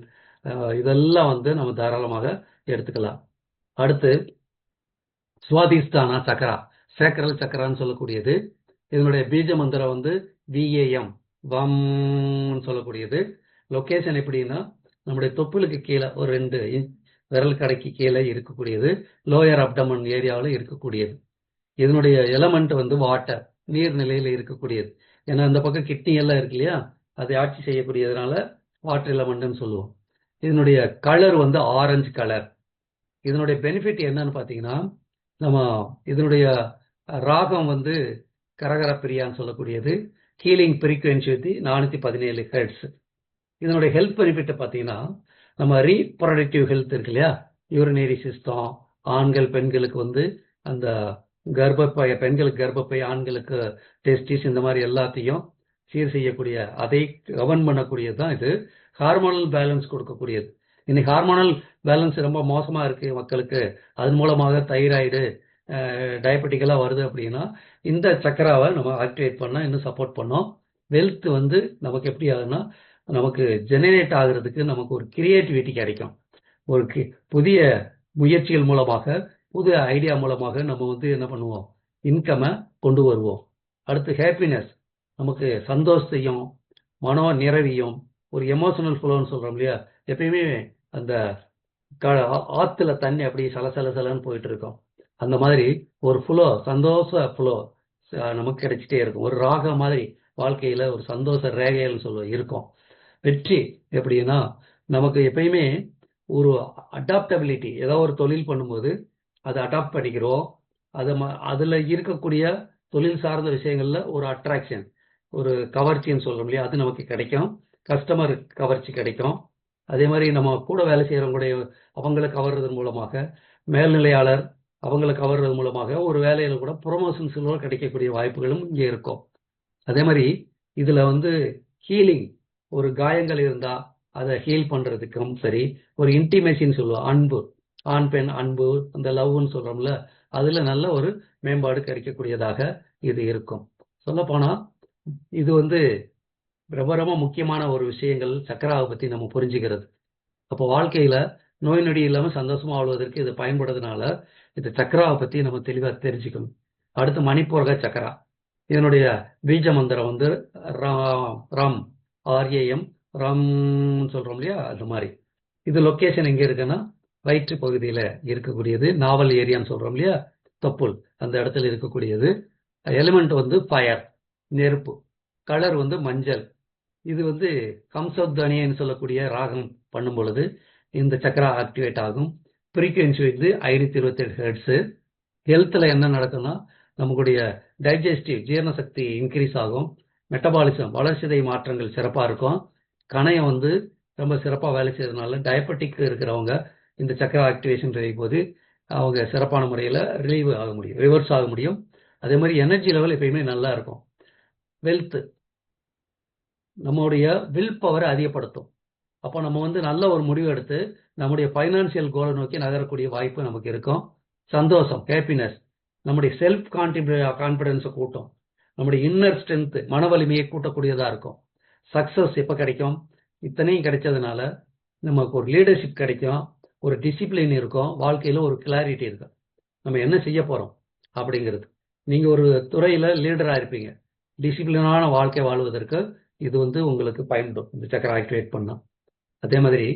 Speaker 1: இதெல்லாம் வந்து நம்ம தாராளமாக எடுத்துக்கலாம். அடுத்து சுவாதிஷ்டானா சக்கரா, சேக்கரல் சக்கரான்னு சொல்லக்கூடியது. இதனுடைய பீஜ மந்திரம் வந்து விஏஎம், வம்னு சொல்லக்கூடியது. லொக்கேஷன் எப்படின்னா நம்முடைய தொப்புளுக்கு கீழே ஒரு 2 இன்ச் விரல் கடைக்கு கீழே இருக்கக்கூடியது, லோயர் அப்டமன் ஏரியாவில் இருக்கக்கூடியது. இதனுடைய எலமெண்ட் வந்து வாட்டர், நீர்நிலையில் இருக்கக்கூடியது. ஏன்னா அந்த பக்கம் கிட்னி எல்லாம் இருக்கு இல்லையா, அதை ஆட்சி செய்யக்கூடியதுனால வாட்டர் எலமெண்ட்னு சொல்லுவோம். இதனுடைய கலர் வந்து ஆரஞ்சு கலர். இதனுடைய பெனிஃபிட் என்னன்னு பார்த்தீங்கன்னா நம்ம இதனுடைய ராகம் வந்து கரகர பிரியான்னு சொல்லக்கூடியது. ஹீலிங் ஃப்ரீக்வன்சி வந்து 417 ஹெர்ட்ஸ். இதனுடைய ஹெல்த் பெனிஃபிட்டை பார்த்தீங்கன்னா நம்ம ரீப்ரொடக்டிவ் ஹெல்த் இருக்கு இல்லையா, யூரினரி சிஸ்டம், ஆண்கள் பெண்களுக்கு வந்து அந்த கர்ப்பப்பை, பெண்களுக்கு கர்ப்பப்பை, ஆண்களுக்கு டெஸ்டிஸ், இந்த மாதிரி எல்லாத்தையும் சீர் செய்யக்கூடிய, அதை கவர்ன் பண்ணக்கூடியது தான் இது. ஹார்மோனல் பேலன்ஸ் கொடுக்கக்கூடியது. இன்னைக்கு ஹார்மோனல் பேலன்ஸ் ரொம்ப மோசமாக இருக்குது மக்களுக்கு. அதன் மூலமாக தைராய்டு, டயபெட்டிக்கெல்லாம் வருது அப்படின்னா இந்த சக்கராவை நம்ம ஆக்டிவேட் பண்ணால் இன்னும் சப்போர்ட் பண்ணோம். வெல்த் வந்து நமக்கு எப்படி ஆகுதுன்னா நமக்கு ஜெனரேட் ஆகுறதுக்கு நமக்கு ஒரு கிரியேட்டிவிட்டி கிடைக்கும். ஒரு புதிய முயற்சிகள் மூலமாக, புது ஐடியா மூலமாக நம்ம வந்து என்ன பண்ணுவோம், இன்கமை கொண்டு வருவோம். அடுத்து ஹாப்பினஸ், நமக்கு சந்தோஷத்தையும் மனோ நிறைவையும், ஒரு எமோஷனல் ஃப்ளோன்னு சொல்கிறோம் இல்லையா, எப்பயுமே அந்த ஆற்றுல தண்ணி அப்படி சலசலன்னு போயிட்டு இருக்கோம். அந்த மாதிரி ஒரு ஃப்ளோ, சந்தோஷ ஃப்ளோ நமக்கு கிடைச்சிட்டே இருக்கும். ஒரு ராக மாதிரி வாழ்க்கையில் ஒரு சந்தோஷ ரேகைன்னு சொல்லுவோம் இருக்கும். வெற்றி எப்படின்னா நமக்கு எப்பயுமே ஒரு அடாப்டபிலிட்டி, ஏதோ ஒரு தொழில் பண்ணும்போது அதை அடாப்ட் பண்ணிக்கிறோம். அதில் இருக்கக்கூடிய தொழில் சார்ந்த விஷயங்களில் ஒரு அட்ராக்ஷன், ஒரு கவர்ச்சின்னு சொல்கிறோம் இல்லையா, அது நமக்கு கிடைக்கும். கஸ்டமர் கவர்ச்சி கிடைக்கும். அதே மாதிரி நம்ம கூட வேலை செய்கிறவங்களுடைய அவங்களை கவர்றது மூலமாக, மேல்நிலையாளர் அவங்களை கவர்றது மூலமாக ஒரு வேலையில் கூட ப்ரொமோஷன்ஸோட கிடைக்கக்கூடிய வாய்ப்புகளும் இங்கே இருக்கும். அதே மாதிரி இதில் வந்து ஹீலிங், ஒரு காயங்கள் இருந்தால் அதை ஹீல் பண்ணுறதுக்கும் சரி, ஒரு இன்டிமேசின்னு சொல்லுவோம், அன்பு, ஆண் பெண் அன்பு, அந்த லவ்னு சொல்கிறோம்ல, அதில் நல்ல ஒரு மேம்பாடு கிடைக்கக்கூடியதாக இது இருக்கும். சொல்லப்போனால் இது வந்து ரொம்ப ரொம்ப முக்கியமான ஒரு விஷயங்கள் சக்கராவை பற்றி நம்ம புரிஞ்சுக்கிறது. அப்போ வாழ்க்கையில் நோய் நொடி இல்லாமல் சந்தோஷமாக வாழ்வதற்கு இது பயன்படுறதுனால இந்த சக்கராவை பற்றி நம்ம தெளிவாக தெரிஞ்சுக்கணும். அடுத்து மணிப்பூரக சக்கரா, இதனுடைய பீஜ மந்திரம் வந்து ரம், RAM, ரம்னு சொல்கிறோம் இல்லையா, அது மாதிரி. இது லொக்கேஷன் எங்கே இருக்குன்னா வயிற்று பகுதியில் இருக்கக்கூடியது, நாவல் ஏரியான்னு சொல்கிறோம் இல்லையா, தொப்புள், அந்த இடத்துல இருக்கக்கூடியது. எலிமெண்ட் வந்து ஃபயர், நெருப்பு. கலர் வந்து மஞ்சள். இது வந்து கம்சோத்வனின்னு சொல்லக்கூடிய ராகம் பண்ணும் பொழுது இந்த சக்கரா ஆக்டிவேட் ஆகும். ஃப்ரீக்வன்சி வந்து 528 ஹெர்ட்ஸு. ஹெல்த்தில் என்ன நடக்கும்னா நம்மளுடைய டைஜஸ்டிவ், ஜீரண சக்தி இன்க்ரீஸ் ஆகும். மெட்டபாலிசம், வளர்சிதை மாற்றங்கள் சிறப்பாக இருக்கும். கணையம் வந்து ரொம்ப சிறப்பாக வேலை செய்யறதுனால டயபெட்டிக் இருக்கிறவங்க இந்த சக்கரா ஆக்டிவேஷன் செய்யும் போது அவங்க சிறப்பான முறையில் ரிலீவ் ஆக முடியும், ரிவர்ஸ் ஆக முடியும். அதே மாதிரி எனர்ஜி லெவல் எப்பயுமே நல்லா இருக்கும். வெல்த்து, நம்மளுடைய வில் பவரை அதிகப்படுத்தும். அப்போ நம்ம வந்து நல்ல ஒரு முடிவு எடுத்து நம்முடைய ஃபைனான்சியல் கோலை நோக்கி நகரக்கூடிய வாய்ப்பு நமக்கு இருக்கும். சந்தோஷம், ஹேப்பினஸ், நம்முடைய செல்ஃப் கான்ஃபிடன்ஸை கூட்டும். நம்முடைய இன்னர் ஸ்ட்ரென்த், மன வலிமையை கூட்டக்கூடியதாக இருக்கும். சக்ஸஸ் எப்போ கிடைக்கும்? இத்தனையும் கிடைச்சதுனால நமக்கு ஒரு லீடர்ஷிப் கிடைக்கும், ஒரு டிசிப்ளின் இருக்கும், வாழ்க்கையில் ஒரு கிளாரிட்டி இருக்கும். நம்ம என்ன செய்ய போகிறோம் அப்படிங்கிறது. நீங்கள் ஒரு துறையில் லீடராக இருப்பீங்க. டிசிப்ளினான வாழ்க்கை வாழ்வதற்கு இது உங்களுக்கு பயன்படும், இந்த சக்கரை ஆக்டிவேட் பண்ணால். அதே மாதிரி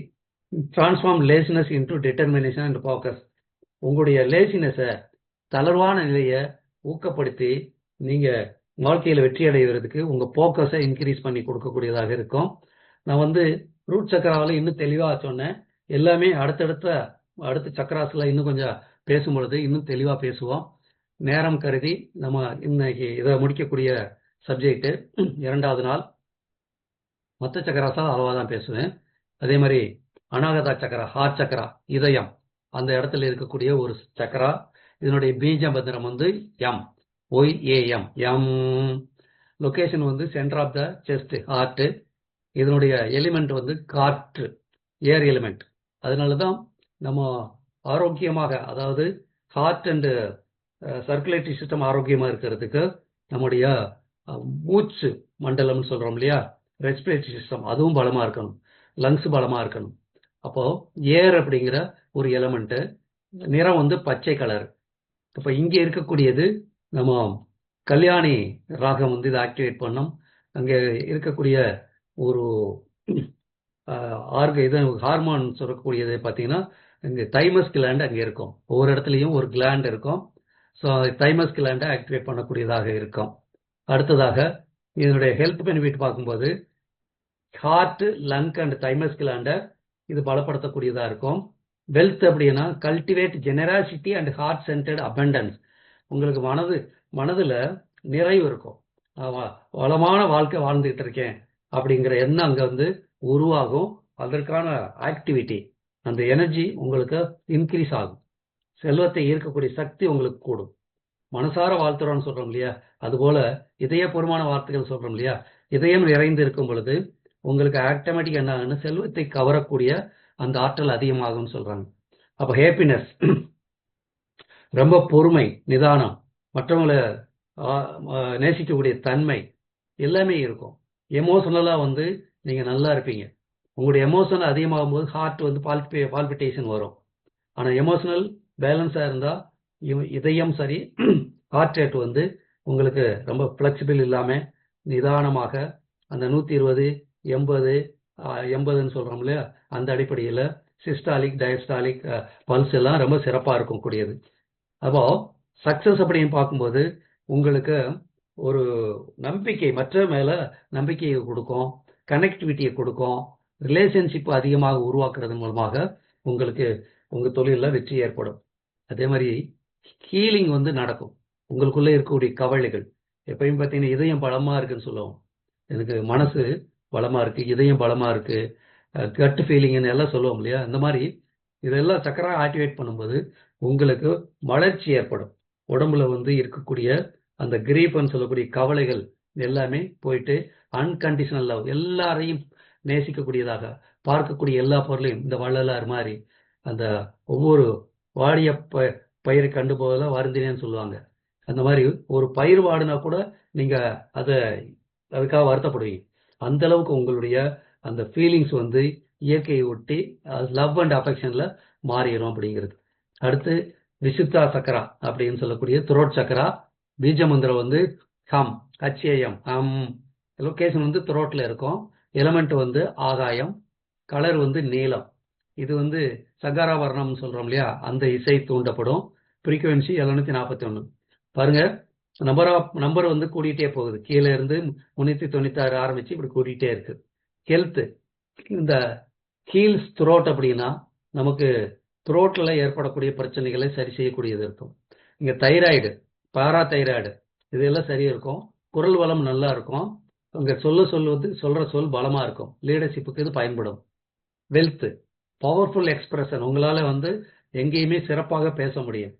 Speaker 1: transform laziness into determination and focus. உங்களுடைய லேசினஸை, தளர்வான நிலையை ஊக்கப்படுத்தி நீங்கள் வாழ்க்கையில் வெற்றி அடைவதற்கு உங்கள் ஃபோக்கஸை இன்க்ரீஸ் பண்ணி கொடுக்கக்கூடியதாக இருக்கும். நான் ரூட் சக்கராவில் இன்னும் தெளிவாக சொன்னேன். எல்லாமே அடுத்த சக்கராஸில் இன்னும் கொஞ்சம் பேசும்பொழுது இன்னும் தெளிவாக பேசுவோம். நேரம் கருதி நம்ம இன்னைக்கு இதை முடிக்கக்கூடிய சப்ஜெக்டு 2வது நாள். மற்ற சக்கராஸால் அளவாக தான் பேசுவேன். அதே மாதிரி அநாகதா சக்கரா, ஹார்ட் சக்கரா, இதயம், அந்த இடத்துல இருக்கக்கூடிய ஒரு சக்கரா. இதனுடைய பீஜ மந்திரம் எம், OAM. எம் location centre of the chest, heart. இதனுடைய எலிமெண்ட் காற்று, ஏர் எலிமெண்ட். அதனால தான் நம்ம ஆரோக்கியமாக, அதாவது ஹார்ட் அண்டு சர்க்குலேட்டரி சிஸ்டம் ஆரோக்கியமாக இருக்கிறதுக்கு நம்முடைய மூச்சு மண்டலம்னு சொல்கிறோம் இல்லையா, ரெஸ்பிரேட்டரி சிஸ்டம், அதுவும் பலமாக இருக்கணும். லங்ஸ் பலமாக இருக்கணும். அப்போது ஏர் அப்படிங்கிற ஒரு எலமெண்ட்டு, நிறம் பச்சை கலர். இப்போ இங்கே இருக்கக்கூடியது நம்ம கல்யாணி ராகம் இதை ஆக்டிவேட் பண்ணோம். அங்கே இருக்கக்கூடிய ஒரு ஹார்மோன் சொல்லக்கூடியது பார்த்தீங்கன்னா, இங்கே தைமஸ் கிளாண்ட் அங்கே இருக்கும். ஒவ்வொரு இடத்துலையும் ஒரு கிளாண்ட் இருக்கும். ஸோ தைமஸ் கிளாண்டை ஆக்டிவேட் பண்ணக்கூடியதாக இருக்கும். அடுத்ததாக இதனுடைய ஹெல்த் பெனிஃபிட் பார்க்கும்போது ஹார்ட், லங் அண்ட் தைமஸ் கிளாண்டை இது பலப்படுத்தக்கூடியதாக இருக்கும். வெல்த் அப்படின்னா cultivate generosity and heart centred abundance. உங்களுக்கு மனதில் நிறைவு இருக்கும். வளமான வாழ்க்கை வாழ்ந்துகிட்டு இருக்கேன் அப்படிங்கிற எண்ணம் அங்கே உருவாகும். அதற்கான ஆக்டிவிட்டி, அந்த எனர்ஜி உங்களுக்கு இன்க்ரீஸ் ஆகும். செல்வத்தை ஈர்க்கக்கூடிய சக்தி உங்களுக்கு கூடும். மனசார வாழ்த்துறோம்னு சொல்கிறோம் இல்லையா, அதுபோல் இதயபூர்வமான வார்த்தைகள் சொல்கிறோம் இல்லையா, இதயம் நிறைந்து இருக்கும் பொழுது உங்களுக்கு ஆட்டோமேட்டிக் என்ன ஆகுன்னு, செல்வத்தை கவரக்கூடிய அந்த ஆற்றல் அதிகமாகும்னு சொல்கிறாங்க. அப்போ ஹேப்பினஸ், ரொம்ப பொறுமை, நிதானம், மற்றவங்களை நேசிக்கக்கூடிய தன்மை எல்லாமே இருக்கும். எமோஷனலாக நீங்கள் நல்லா இருப்பீங்க. உங்களுடைய எமோஷனல் அதிகமாகும் போது ஹார்ட் பால்பிட்டேஷன் வரும். ஆனால் எமோஷனல் பேலன்ஸாக இருந்தால் இதயம் சரி, ஹார்ட் ரேட் உங்களுக்கு ரொம்ப ஃப்ளெக்சிபிள் இல்லாமல் நிதானமாக அந்த 120, 80, 80ன்னு சொல்கிறோம் இல்லையா, அந்த அடிப்படையில் சிஸ்டாலிக், டயஸ்டாலிக் பல்ஸ் எல்லாம் ரொம்ப சிறப்பாக இருக்கக்கூடியது. அப்போது சக்ஸஸ் அப்படின்னு பார்க்கும்போது உங்களுக்கு ஒரு நம்பிக்கை, மற்ற மேலே நம்பிக்கையை கொடுக்கும், கனெக்டிவிட்டியை கொடுக்கும், ரிலேஷன்ஷிப் அதிகமாக உருவாக்குறது மூலமாக உங்களுக்கு உங்கள் தொழிலில் வெற்றி ஏற்படும். அதே மாதிரி ஹீலிங் நடக்கும். உங்களுக்குள்ளே இருக்கக்கூடிய கவலைகள் எப்பயும் பார்த்தீங்கன்னா, இதயம் பலமாக இருக்குன்னு சொல்லுவோம். எனக்கு மனசு பலமாக இருக்குது, இதயம் பலமாக இருக்குது, கட் ஃபீலிங்னு எல்லாம் சொல்லுவோம் இல்லையா. இந்த மாதிரி இதெல்லாம் சக்கரா ஆக்டிவேட் பண்ணும்போது உங்களுக்கு வளர்ச்சி ஏற்படும். உடம்புல இருக்கக்கூடிய அந்த கிரீப்னு சொல்லக்கூடிய கவலைகள் எல்லாமே போயிட்டு அன்கண்டிஷனல் லவ், எல்லாரையும் நேசிக்கக்கூடியதாக, பார்க்கக்கூடிய எல்லா பொருளையும் இந்த வள்ளலார் மாதிரி அந்த ஒவ்வொரு வாடிய பயிரை கண்டு போதெல்லாம் வருந்தினேன்னு சொல்லுவாங்க. அந்த மாதிரி ஒரு பயிர் வாடினா கூட நீங்கள் அதுக்காக வருத்தப்படுவீங்க. அந்த அளவுக்கு உங்களுடைய அந்த ஃபீலிங்ஸ் இயற்கையை ஒட்டி லவ் அண்ட் அஃபெக்ஷனில் மாறிடும் அப்படிங்கிறது. அடுத்து விசுத்தா சக்கரா அப்படின்னு சொல்லக்கூடிய த்ரோட் சக்கரா. பீஜ மந்திரம் ஹம், HAM, ஹம். லொக்கேஷன் த்ரோட்டில் இருக்கும். எலமெண்ட் ஆகாயம், கலர் நீலம். இது சகாரா வர்ணம்னு சொல்கிறோம் இல்லையா, அந்த இசை தூண்டப்படும். ஃப்ரீக்குவென்சி 741. பாருங்கள், நம்பர் கூட்டிகிட்டே போகுது. கீழே இருந்து 396 ஆரம்பித்து இப்படி கூட்டிகிட்டே இருக்குது. ஹெல்த்து, இந்த ஹீல்ஸ் த்ரோட் அப்படின்னா நமக்கு த்ரோட்டில் ஏற்படக்கூடிய பிரச்சனைகளை சரி செய்யக்கூடியது இருக்கும். இங்கே தைராய்டு, பாராதைராய்டு இதெல்லாம் சரியாக இருக்கும். குரல் வளம் நல்லா இருக்கும். அங்கே சொல்கிற சொல் பலமாக இருக்கும். லீடர்ஷிப்புக்கு இது பயன்படும். Wealth, powerful expression. உங்களால் எங்கேயுமே சிறப்பாக பேச முடியும்.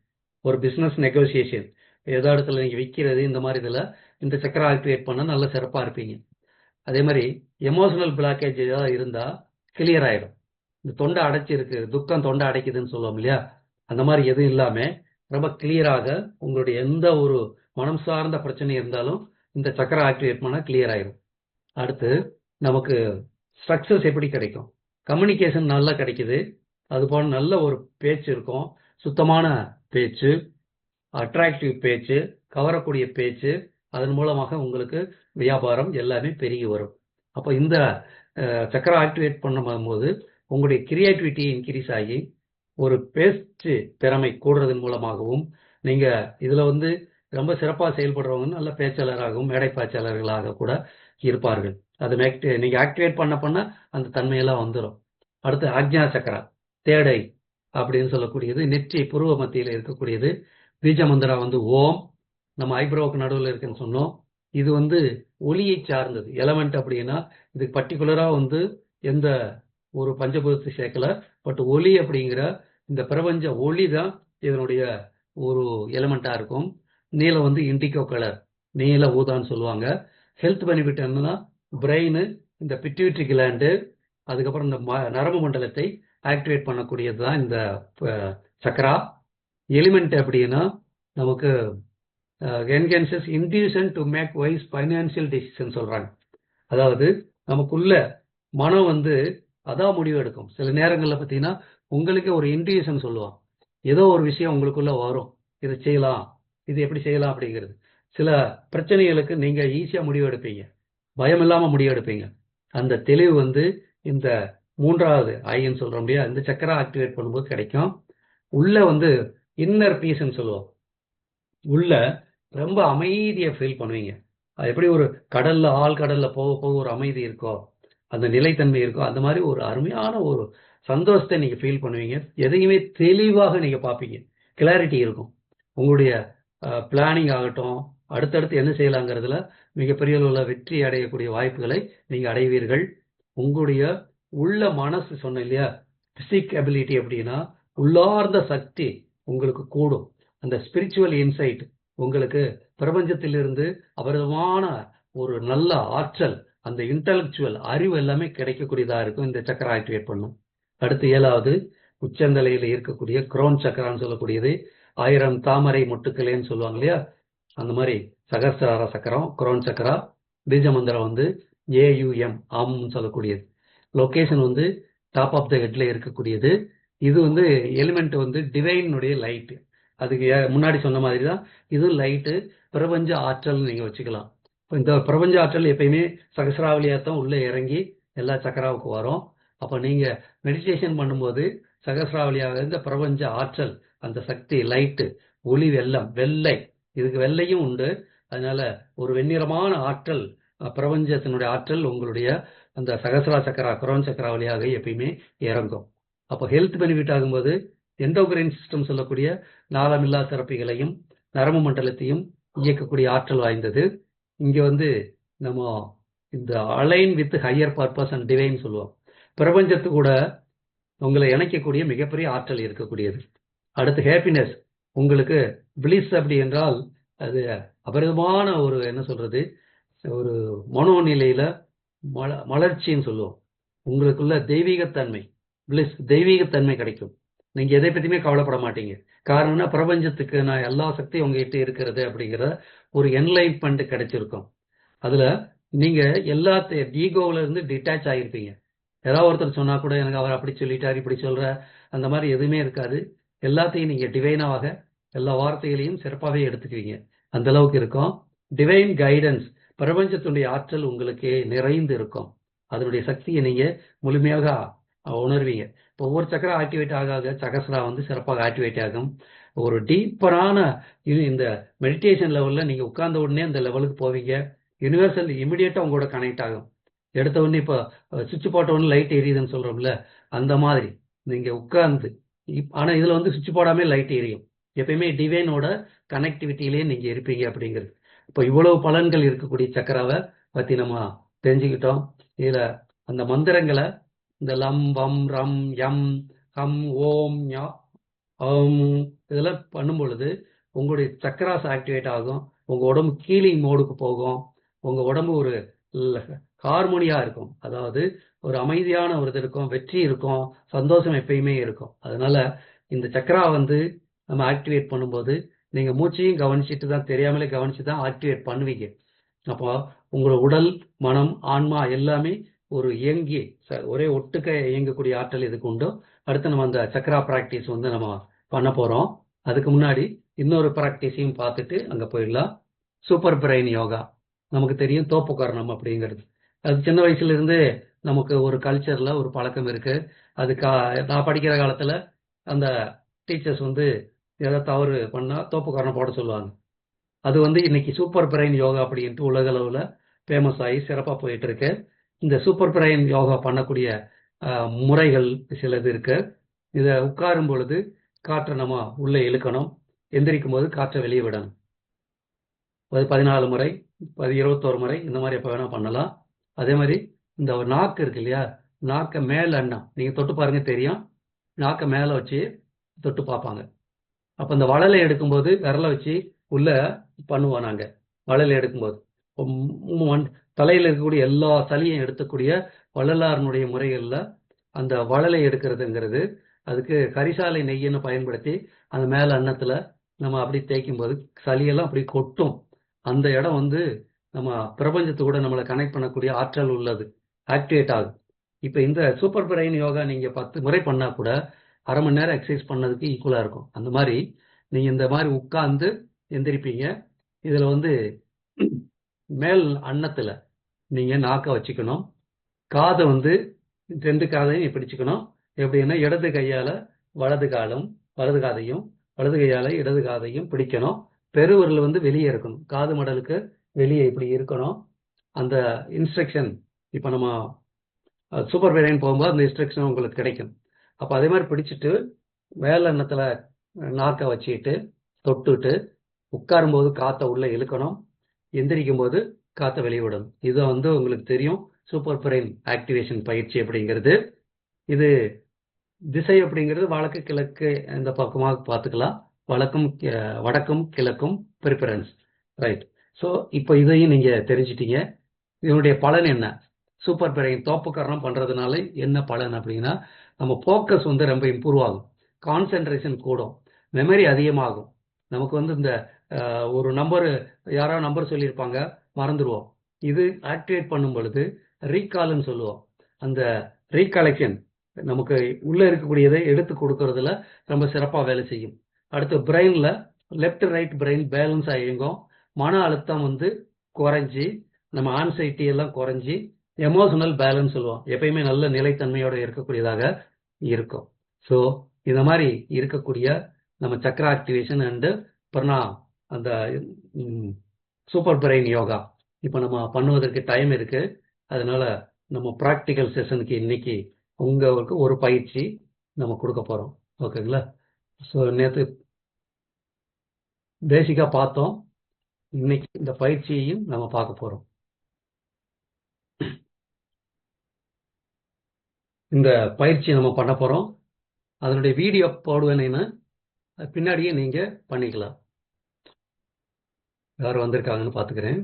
Speaker 1: ஒரு பிஸ்னஸ் நெகோசியேஷன், ஏதோ இடத்துல நீங்கள் விற்கிறது, இந்த மாதிரி இதில் இந்த சக்கரை ஆக்டிவேட் பண்ணால் நல்லா சிறப்பாக இருப்பீங்க. அதே மாதிரி எமோஷனல் பிளாக்கேஜ் ஏதாவது இருந்தால் கிளியர் ஆகிடும். இந்த தொண்டை அடைச்சிருக்கு, துக்கம் தொண்டை அடைக்குதுன்னு சொல்லுவோம் இல்லையா, அந்த மாதிரி எதுவும் இல்லாம ரொம்ப கிளியராக உங்களுடைய எந்த ஒரு மனம் சார்ந்த பிரச்சனை இருந்தாலும் இந்த சக்கரை ஆக்டிவேட் பண்ணால் கிளியர் ஆயிடும். அடுத்து நமக்கு ஸ்ட்ரக்சர்ஸ் எப்படி கிடைக்கும்? கம்யூனிகேஷன் நல்லா கிடைக்குது. அதுபோல நல்ல ஒரு பேச்சு இருக்கும், சுத்தமான பேச்சு, அட்ராக்டிவ் பேச்சு, கவரக்கூடிய பேச்சு. அதன் மூலமாக உங்களுக்கு வியாபாரம் எல்லாமே பெருகி வரும். அப்போ இந்த சக்கரை ஆக்டிவேட் பண்ணும்போது உங்களுடைய கிரியேட்டிவிட்டி இன்க்ரீஸ் ஆகி ஒரு பேச்சு திறமை கூடுறதன் மூலமாகவும் நீங்க இதுல வந்து ரொம்ப சிறப்பாக செயல்படுறவங்க நல்ல பேச்சாளராகவும் மேடை பேச்சாளர்களாக கூட இருப்பார்கள். அது நீங்க ஆக்டிவேட் பண்ண அந்த தன்மையெல்லாம் வந்துடும். அடுத்து ஆக்ஞா சக்கரா, தேடை அப்படின்னு சொல்லக்கூடியது, நெற்றி புருவ மத்தியில் இருக்கக்கூடியது. பீஜ மந்திரா வந்து ஓம், நம்ம ஐப்ரோவுக்கு நடுவில் இருக்குன்னு சொன்னோம். இது வந்து ஒளியை சார்ந்தது எலமெண்ட். அப்படின்னா இதுக்கு பர்டிகுலரா வந்து எந்த ஒரு பஞ்சபூதத்தை சேர்க்கல, பட் ஒளி அப்படிங்கிற இந்த பிரபஞ்ச ஒளி தான் இதனுடைய ஒரு எலமெண்டா இருக்கும். நீலம் வந்து இண்டிகோ கலர், நீல ஊதான்னு சொல்லுவாங்க. ஹெல்த் பெனிஃபிட் என்னன்னா பிரெயின், இந்த பிட்யூட்டரி கிளாண்டு, அதுக்கப்புறம் இந்த நரம்பு மண்டலத்தை ஆக்டிவேட் பண்ணக்கூடியது தான் இந்த சக்கரா. எலிமெண்ட் அப்படின்னா நமக்கு enhances intuition to make wise financial decision சொல்றாங்க. அதாவது நமக்குள்ள மனம் வந்து அதான் முடிவு எடுக்கும். சில நேரங்களில் பார்த்தீங்கன்னா உங்களுக்கு ஒரு இன்டியூஷன் சொல்லுவான், ஏதோ ஒரு விஷயம் உங்களுக்குள்ள வரும், இதை செய்யலாம், இது எப்படி செய்யலாம் அப்படிங்கிறது. சில பிரச்சனைகளுக்கு நீங்க ஈஸியா முடிவு எடுப்பீங்க, பயம் இல்லாம முடிவு எடுப்பீங்க. அந்த தெளிவு வந்து இந்த மூன்றாவது ஐன்னு சொல்றோம் இல்லையா, இந்த சக்கரா ஆக்டிவேட் பண்ணும்போது கிடைக்கும். உள்ள வந்து இன்னர் பீஸ்ன்னு சொல்லுவோம், உள்ள ரொம்ப அமைதியை ஃபீல் பண்ணுவீங்க. அது எப்படி ஒரு கடல்ல ஆழ்கடல்ல போக போக ஒரு அமைதி இருக்கோ, அந்த நிலைத்தன்மை இருக்கோ, அந்த மாதிரி ஒரு அருமையான ஒரு சந்தோஷத்தை நீங்க ஃபீல் பண்ணுவீங்க. எதையுமே தெளிவாக நீங்க பார்ப்பீங்க, கிளாரிட்டி இருக்கும். உங்களுடைய பிளானிங் ஆகட்டும், அடுத்தடுத்து என்ன செய்யலாங்கிறதுல மிகப்பெரிய அளவில் வெற்றி அடையக்கூடிய வாய்ப்புகளை நீங்க அடைவீர்கள். உங்களுடைய உள்ள மனசு சொன்ன இல்லையா, பிசிக் அபிலிட்டி அப்படின்னா உள்ளார்ந்த சக்தி உங்களுக்கு கூடும். அந்த ஸ்பிரிச்சுவல் இன்சைட் உங்களுக்கு பிரபஞ்சத்திலிருந்து அபரிதமான ஒரு நல்ல ஆற்றல், அந்த இன்டலெக்சுவல் அறிவு எல்லாமே கிடைக்கக்கூடியதா இருக்கும். இந்த சக்கரா ஆக்டிவேட் பண்ணும். அடுத்து 7வது உச்சந்தலையில் இருக்கக்கூடிய குரோன் சக்கரான்னு சொல்லக்கூடியது, 1000 தாமரை மொட்டுக்களேன்னு சொல்லுவாங்க இல்லையா, அந்த மாதிரி சகஸ்ரார சக்கரம், குரோன் சக்கரா. பீஜ மந்திரம் வந்து AUM, ஆம் சொல்லக்கூடியது. லொகேஷன் வந்து டாப் ஆஃப் த ஹெட்ல இருக்கக்கூடியது. இது வந்து எலிமெண்ட் வந்து டிவைனுடைய லைட்டு. அதுக்கு முன்னாடி சொன்ன மாதிரி தான் இது லைட்டு, பிரபஞ்ச ஆற்றல் நீங்க வச்சுக்கலாம். இப்போ இந்த பிரபஞ்ச ஆற்றல் எப்பயுமே சகசிராவளியாத்தான் உள்ள இறங்கி எல்லா சக்கராவுக்கு வரும். அப்போ நீங்க மெடிடேஷன் பண்ணும்போது சகசிராவளியாக இந்த பிரபஞ்ச ஆற்றல், அந்த சக்தி, லைட்டு, ஒளி, வெள்ளம், வெள்ளை, இதுக்கு வெள்ளையும் உண்டு. அதனால ஒரு வெண்ணிறமான ஆற்றல், பிரபஞ்சத்தினுடைய ஆற்றல் உங்களுடைய அந்த சகசிரா சக்கரா, குரோன் சக்கரா வழியாக எப்பயுமே இறங்கும். அப்போ ஹெல்த் பெனிஃபிட் ஆகும்போது எண்டோகிரைன் சிஸ்டம் சொல்லக்கூடிய நாளமில்லா சிறப்பிகளையும் நரம்பு மண்டலத்தையும் இயக்கக்கூடிய ஆற்றல் வாய்ந்தது. இங்க வந்து நம்ம இந்த align with higher purpose and divine சொல்லுவோம். பிரபஞ்சத்து கூட உங்களை இணைக்கக்கூடிய மிகப்பெரிய ஆற்றல் இருக்கக்கூடியது. அடுத்து ஹாப்பினஸ், உங்களுக்கு பிளிஸ் அப்படி என்றால் அது அபரிதமான ஒரு என்ன சொல்றது, ஒரு மனோநிலையில மலர்ச்சின்னு சொல்லுவோம். உங்களுக்குள்ள தெய்வீகத்தன்மை, பிளிஸ், தெய்வீகத்தன்மை கிடைக்கும். நீங்க எதை பத்தியுமே கவலைப்பட மாட்டீங்க. காரணம்னா பிரபஞ்சத்துக்கு நான் எல்லா சக்தியும் உங்ககிட்ட இருக்கிறது அப்படிங்கிற ஒரு என்லைட்மெண்ட் கிடைச்சிருக்கும். அதுல நீங்க எல்லாத்தையும் ஈகோவில இருந்து டிட்டாச் ஆகிருப்பீங்க. ஏதாவது ஒருத்தர் சொன்னா கூட எனக்கு அவர் அப்படி சொல்லிட்டார், இப்படி சொல்ற, அந்த மாதிரி எதுவுமே இருக்காது. எல்லாத்தையும் நீங்க டிவைனாக எல்லா வார்த்தைகளையும் சிறப்பாகவே எடுத்துக்குவீங்க. அந்த அளவுக்கு இருக்கும். டிவைன் கைடன்ஸ், பிரபஞ்சத்துடைய ஆற்றல் உங்களுக்கு நிறைந்து இருக்கும். அதனுடைய சக்தியை நீங்க முழுமையாக உணர்வீங்க. இப்போ ஒவ்வொரு சக்கரம் ஆக்டிவேட் ஆக சகஸ்ரா வந்து சிறப்பாக ஆக்டிவேட் ஆகும். ஒரு டீப்பரான இந்த மெடிடேஷன் லெவலில் நீங்கள் உட்கார்ந்த உடனே அந்த லெவலுக்கு போவீங்க. யூனிவர்சல் இமிடியேட்டாக உங்களோட கனெக்ட் ஆகும். எடுத்த உடனே இப்போ சுவிட்ச் போட்ட உடனே லைட் எரியுதுன்னு சொல்கிறோம்ல, அந்த மாதிரி நீங்கள் உட்கார்ந்து ஆனால் இதில் வந்து சுவிட்ச் போடாமல் லைட் எரியும். எப்பயுமே டிவைனோட கனெக்டிவிட்டியிலேயே நீங்கள் இருப்பீங்க அப்படிங்கிறது. இப்போ இவ்வளவு பலன்கள் இருக்கக்கூடிய சக்கராவை பற்றி நம்ம தெரிஞ்சுக்கிட்டோம். இதில் அந்த மந்திரங்களை இந்த லம், வம், ரம், யம், ஹம், ஓம், ஞா, இதெல்லாம் பண்ணும் பொழுது உங்களுடைய சக்கராஸ் ஆக்டிவேட் ஆகும். உங்கள் உடம்பு கீலிங் மோடுக்கு போகும். உங்கள் உடம்பு ஒரு ஹார்மோனியா இருக்கும். அதாவது ஒரு அமைதியான ஒரு இது இருக்கும், வெற்றி இருக்கும், சந்தோஷம் எப்பயுமே இருக்கும். அதனால இந்த சக்கரா வந்து நம்ம ஆக்டிவேட் பண்ணும்போது நீங்க மூச்சையும் கவனிச்சுட்டு தான், தெரியாமலே கவனிச்சு தான் ஆக்டிவேட் பண்ணுவீங்க. அப்போ உங்களோட உடல், மனம், ஆன்மா எல்லாமே ஒரு இயங்கி ஒரே ஒட்டுக்க இயங்கக்கூடிய ஆற்றல் இதுக்கு உண்டு. அடுத்து நம்ம அந்த சக்கரா பிராக்டிஸ் வந்து நம்ம பண்ண போறோம். அதுக்கு முன்னாடி இன்னொரு பிராக்டிஸையும் பார்த்துட்டு அங்க போயிடலாம். Super brain yoga. நமக்கு தெரியும் தோப்புக்கரணம் அப்படிங்கிறது. அது சின்ன வயசுல இருந்து நமக்கு ஒரு கல்ச்சர்ல ஒரு பழக்கம் இருக்கு. நான் படிக்கிற காலத்துல அந்த டீச்சர்ஸ் வந்து ஏதாவது தவறு பண்ணா தோப்புக்கரணம் போட சொல்லுவாங்க. அது வந்து இன்னைக்கு சூப்பர் பிரெயின் யோகா அப்படின்ட்டு உலக அளவுல ஃபேமஸ் ஆகி சிறப்பா போயிட்டு இருக்கு. இந்த சூப்பர் பிரெயின் யோகா பண்ணக்கூடிய முறைகள் சிலது இருக்கு. இதை உட்காரும் பொழுது காற்றை நம்ம உள்ள இழுக்கணும், எந்திரிக்கும் போது காற்றை வெளியே விடணும். அது 14 முறை, 21 முறை, இந்த மாதிரி எப்போ வேணா பண்ணலாம். அதே மாதிரி இந்த நாக்கு இருக்கு இல்லையா, நாக்கை மேல் அண்ணம் நீங்க தொட்டு பாருங்க தெரியும். நாக்கை மேலே வச்சு தொட்டு பார்ப்பாங்க. அப்போ இந்த வளலை எடுக்கும்போது விரலை வச்சு உள்ள பண்ணுவோம் நாங்கள். வளலை எடுக்கும்போது தலையில் இருக்கக்கூடிய எல்லா சளியும் எடுத்துக்கூடிய வள்ளலாரனுடைய முறைகளில் அந்த வளலை எடுக்கிறதுங்கிறது, அதுக்கு கரிசாலை நெய்யின்னு பயன்படுத்தி அந்த மேலே அன்னத்தில் நம்ம அப்படி தேய்க்கும் போது சளியெல்லாம் அப்படி கொட்டும். அந்த இடம் வந்து நம்ம பிரபஞ்சத்து கூட நம்மளை கனெக்ட் பண்ணக்கூடிய ஆற்றல் உள்ளது, ஆக்டிவேட் ஆகும். இப்போ இந்த சூப்பர் பிரெயின் யோகா நீங்கள் 10 முறை பண்ணால் கூட அரை மணி நேரம் எக்ஸசைஸ் பண்ணதுக்கு ஈக்குவலாக இருக்கும். அந்த மாதிரி நீங்கள் இந்த மாதிரி உட்கார்ந்து எந்திரிப்பீங்க. இதில் வந்து மேல் அன்னத்தில் நீங்கள் நாக்கை வச்சுக்கணும். காதை வந்து 2 காதையும் பிடிச்சிக்கணும். எப்படின்னா இடது கையால் வலது காலும், வலது காதையும், வலது கையால் இடது காதையும் பிடிக்கணும். பெருவிரல் வந்து வெளியே இருக்கணும், காது மடலுக்கு வெளியே இப்படி இருக்கணும். அந்த இன்ஸ்ட்ரக்ஷன் இப்போ நம்ம சூப்பர் பிரெயின் போகும்போது அந்த இன்ஸ்ட்ரக்ஷன் உங்களுக்கு கிடைக்கும். அப்போ அதே மாதிரி பிடிச்சிட்டு மேல் அன்னத்தில் நாக்கை வச்சுக்கிட்டு தொட்டுட்டு உட்காரும்போது காற்றை உள்ளே இழுக்கணும், எந்திரிக்கும் போது காற்றை வெளியே விடணும். இதை வந்து உங்களுக்கு தெரியும் சூப்பர் பிரெயின் ஆக்டிவேஷன் பயிற்சி அப்படிங்கிறது. இது திசை அப்படிங்கிறது வடக்கு கிழக்கு இந்த பக்கமாக பார்த்துக்கலாம். வடக்கும் கிழக்கும் ப்ரிஃபரன்ஸ், ரைட். ஸோ இப்போ இதையும் நீங்கள் தெரிஞ்சிட்டீங்க. இதனுடைய பலன் என்ன? சூப்பர் பிரெயின் தோப்புக்கரணம் பண்ணுறதுனால என்ன பலன் அப்படின்னா, நம்ம ஃபோக்கஸ் வந்து ரொம்ப இம்ப்ரூவ் ஆகும், கான்சென்ட்ரேஷன் கூடும், மெமரி அதிகமாகும். நமக்கு வந்து இந்த ஒரு யாராவது நம்பர் சொல்லியிருப்பாங்க, மறந்துடுவோம். இது ஆக்டிவேட் பண்ணும் பொழுது ரீகால்னு சொல்லுவோம். அந்த ரீகலெக்ஷன் நமக்கு உள்ளே இருக்கக்கூடியதை எடுத்து கொடுக்கறதுல ரொம்ப சிறப்பாக வேலை செய்யும். அடுத்து பிரெயினில் லெஃப்ட் ரைட் பிரெயின் பேலன்ஸ் ஆகியும், மன அழுத்தம் வந்து குறைஞ்சி, நம்ம ஆன்சைட்டி எல்லாம் குறைஞ்சி, எமோஷனல் பேலன்ஸ் சொல்லுவோம், எப்பயுமே நல்ல நிலைத்தன்மையோடு இருக்கக்கூடியதாக இருக்கும். ஸோ இந்த மாதிரி இருக்கக்கூடிய நம்ம சக்கர ஆக்டிவேஷன் அண்டு அப்புறம் அந்த சூப்பர் பிரெயின் யோகா இப்போ நம்ம பண்ணுவதற்கு டைம் இருக்கு. அதனால நம்ம ப்ராக்டிக்கல் செஷனுக்கு இன்னைக்கு உங்களுக்கு ஒரு பயிற்சி நம்ம கொடுக்க போகிறோம். ஓகேங்களா? ஸோ நேற்று பேசிக்காக பார்த்தோம், இன்னைக்கு இந்த பயிற்சியையும் நம்ம பார்க்க போகிறோம். இந்த பயிற்சி நம்ம பண்ண போகிறோம். அதனுடைய வீடியோ போடுவேன்னு பின்னாடியே நீங்கள் பண்ணிக்கலாம். யார் வந்திருக்காங்கன்னு பார்த்துக்கிறேன்.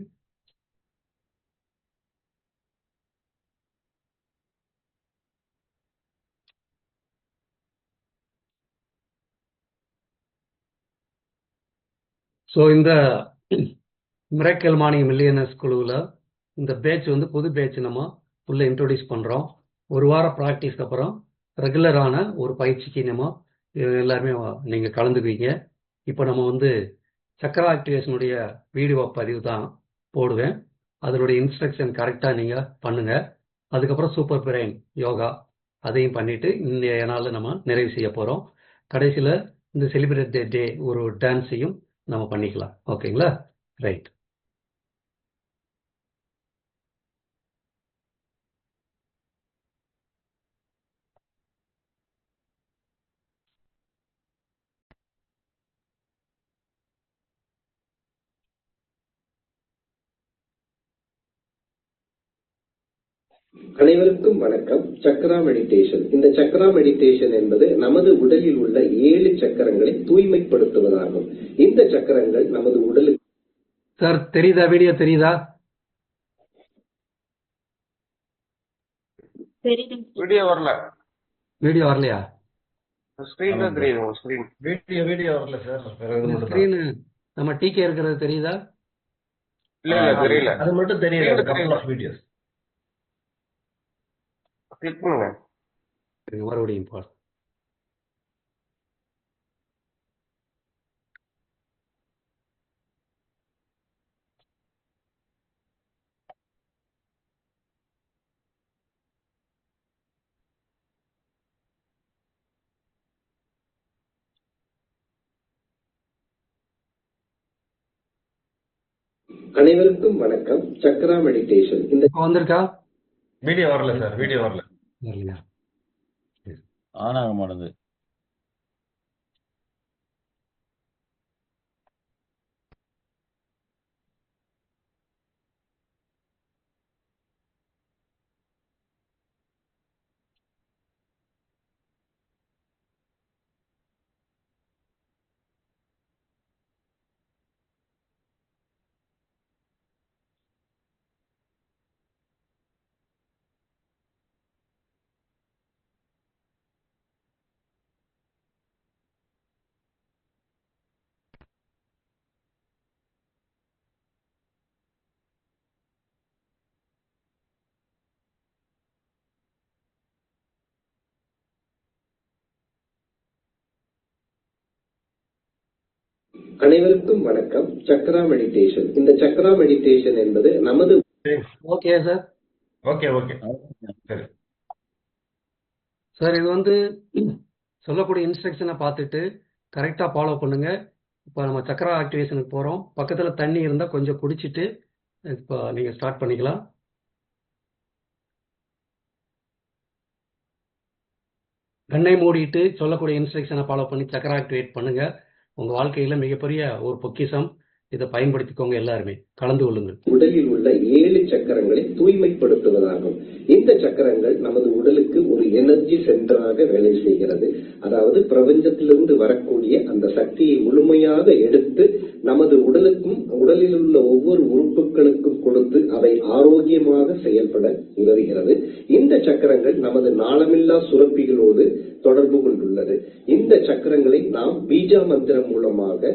Speaker 1: ஸோ இந்த மிராக்கிள் மார்னிங் மில்லியனர்ஸ் குழுவில் இந்த பேட்ச் வந்து புது பேட்ச் நம்ம உள்ள இன்ட்ரோடியூஸ் பண்ணுறோம். ஒரு வாரம் ப்ராக்டிஸ்க்கு அப்புறம் ரெகுலரான ஒரு பயிற்சிக்கு நம்ம எல்லாருமே நீங்கள் கலந்துக்குவீங்க. இப்போ நம்ம வந்து சக்கர ஆக்டிவேஷனுடைய வீடியோ பதிவு தான் போடுவேன். அதனுடைய இன்ஸ்ட்ரக்ஷன் கரெக்டாக நீங்கள் பண்ணுங்கள். அதுக்கப்புறம் சூப்பர் பிரெயின் யோகா அதையும் பண்ணிவிட்டு இன்றைய நாளில் நம்ம நிறைவு செய்ய போகிறோம். கடைசியில் இந்த செலிப்ரேட் டே ஒரு டான்ஸையும் நம்ம பண்ணிக்கலாம். ஓகேங்களா? ரைட்.
Speaker 3: அனைவருக்கும் வணக்கம். சக்ரா மெடிடேஷன். இந்த சக்ரா மெடிடேஷன் என்பது நமது உடலில் உள்ள 7 சக்கரங்களை தூய்மைப்படுத்துவதாகும். இந்த சக்கரங்கள் நமது உடலுக்கு
Speaker 1: சார் தெரியுதா? வீடியோ தெரியுதா?
Speaker 4: தெரியுதுங்க சார்.
Speaker 5: வீடியோ வரல.
Speaker 1: வீடியோ வரலையா?
Speaker 5: ஸ்க்ரீன் தான் தெரியுது உங்க ஸ்க்ரீன்.
Speaker 6: வீடியோ வரல சார். வேற இது மட்டும் தான்.
Speaker 1: ஸ்க்ரீனு நம்ம டிகே இருக்கிறது தெரியுதா?
Speaker 5: இல்ல தெரியல.
Speaker 6: அது மட்டும் தெரியல.
Speaker 5: தெரியல.
Speaker 6: Couple of videos.
Speaker 5: கிளிக் பண்ணுங்க.
Speaker 1: மறுபடியும் பாரு.
Speaker 3: அனைவருக்கும் வணக்கம். சக்ரா மெடிடேஷன். இந்த
Speaker 1: இப்போ வந்திருக்கா?
Speaker 6: வீடியோ வரல சார். வீடியோ வரல.
Speaker 1: வரலையா?
Speaker 7: ஆன் ஆக மாட்டேங்குது.
Speaker 3: அனைவருக்கும் வணக்கம். சக்ரா மெடிடேஷன். இந்த சக்ரா மெடிடேஷன் என்பது நமது
Speaker 1: ஓகே சார்.
Speaker 6: ஓகே சரி
Speaker 1: சார், இது வந்து சொல்லக்கூடிய இன்ஸ்ட்ரக்ஷனை பார்த்துட்டு கரெக்டாக ஃபாலோ பண்ணுங்க. இப்போ நம்ம சக்கரா ஆக்டிவேஷனுக்கு போகிறோம். பக்கத்தில் தண்ணி இருந்தால் கொஞ்சம் குடிச்சிட்டு இப்போ நீங்கள் ஸ்டார்ட் பண்ணிக்கலாம். கண்ணை மூடிட்டு சொல்லக்கூடிய இன்ஸ்ட்ரக்ஷனை ஃபாலோ பண்ணி சக்கரா ஆக்டிவேட் பண்ணுங்க. உங்கள் வாழ்க்கையில் மிகப்பெரிய ஒரு பொக்கிஷம். இதை பயன்படுத்திக்கோங்க. எல்லாருமே கலந்து கொள்ளுங்கள்.
Speaker 3: உடலில் உள்ள 7 சக்கரங்களை தூய்மைப்படுத்துவதாகும். இந்த சக்கரங்கள் நமது உடலுக்கு ஒரு எனர்ஜி சென்டராக வேலை செய்கிறது. அதாவது பிரபஞ்சத்திலிருந்து வரக்கூடிய அந்த சக்தியை முழுமையாக எடுத்து நமது உடலுக்கும் உடலில் உள்ள ஒவ்வொரு உறுப்புகளுக்கும் கொடுத்து அவை ஆரோக்கியமாக செயல்பட உதவுகிறது. இந்த சக்கரங்கள் நமது நாளமில்லா சுரப்பிகளோடு தொடர்பு கொண்டுள்ளது. இந்த சக்கரங்களை நாம் பீஜா மந்திரம் மூலமாக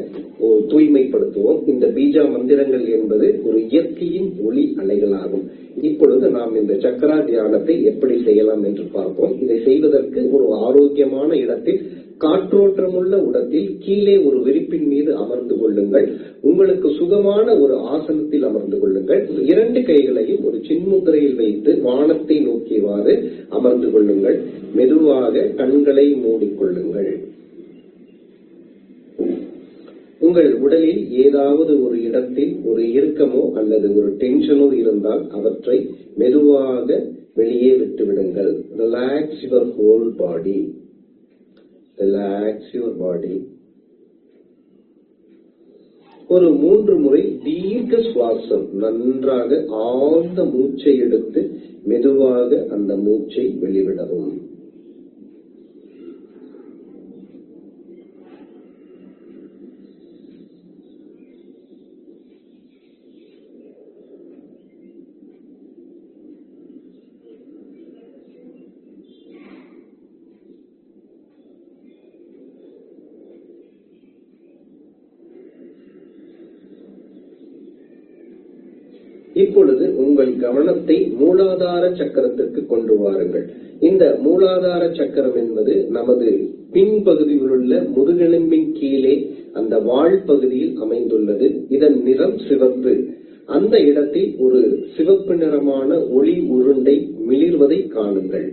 Speaker 3: தூய்மைப்படுத்துவோம். இந்த பீஜா மந்திரங்கள் என்பது ஒரு இயற்கையின் ஒளி அலைகளாகும். இப்பொழுது நாம் இந்த சக்கரா தியானத்தை எப்படி செய்யலாம் என்று பார்ப்போம். இதை செய்வதற்கு ஒரு ஆரோக்கியமான இடத்தில், காற்றோட்டமுள்ள இடத்தில் கீழே ஒரு விரிப்பின் மீது அமர்ந்து கொள்ளுங்கள். உங்களுக்கு சுகமான ஒரு ஆசனத்தில் அமர்ந்து கொள்ளுங்கள். 2 கைகளையும் ஒரு சின்முத்திரையில் வைத்து வானத்தை நோக்கியவாறு அமர்ந்து கொள்ளுங்கள். மெதுவாக கண்களை மூடிக்கொள்ளுங்கள். உங்கள் உடலில் ஏதாவது ஒரு இடத்தில் ஒரு இறுக்கமோ அல்லது ஒரு டென்ஷனோ இருந்தால் அவற்றை மெதுவாக வெளியே விட்டுவிடுங்கள். Relax your whole body. Relax your body. ஒரு 3 முறை தீர்க்க சுவாசம், நன்றாக ஆழ்ந்த மூச்சை எடுத்து மெதுவாக அந்த மூச்சை வெளிவிடவும். இப்பொழுது உங்கள் கவனத்தை மூலாதார சக்கரத்திற்கு கொண்டு வாருங்கள். இந்த மூலாதார சக்கரம் என்பது நமது பின்பகுதியில் உள்ள முதுகெலும்பின் கீழே அந்த வால் பகுதியில் அமைந்துள்ளது. இதன் நிறம் சிவப்பு. அந்த இடத்தில் ஒரு சிவப்பு நிறமான ஒளி உருண்டை மிளிர்வதை காணுங்கள்.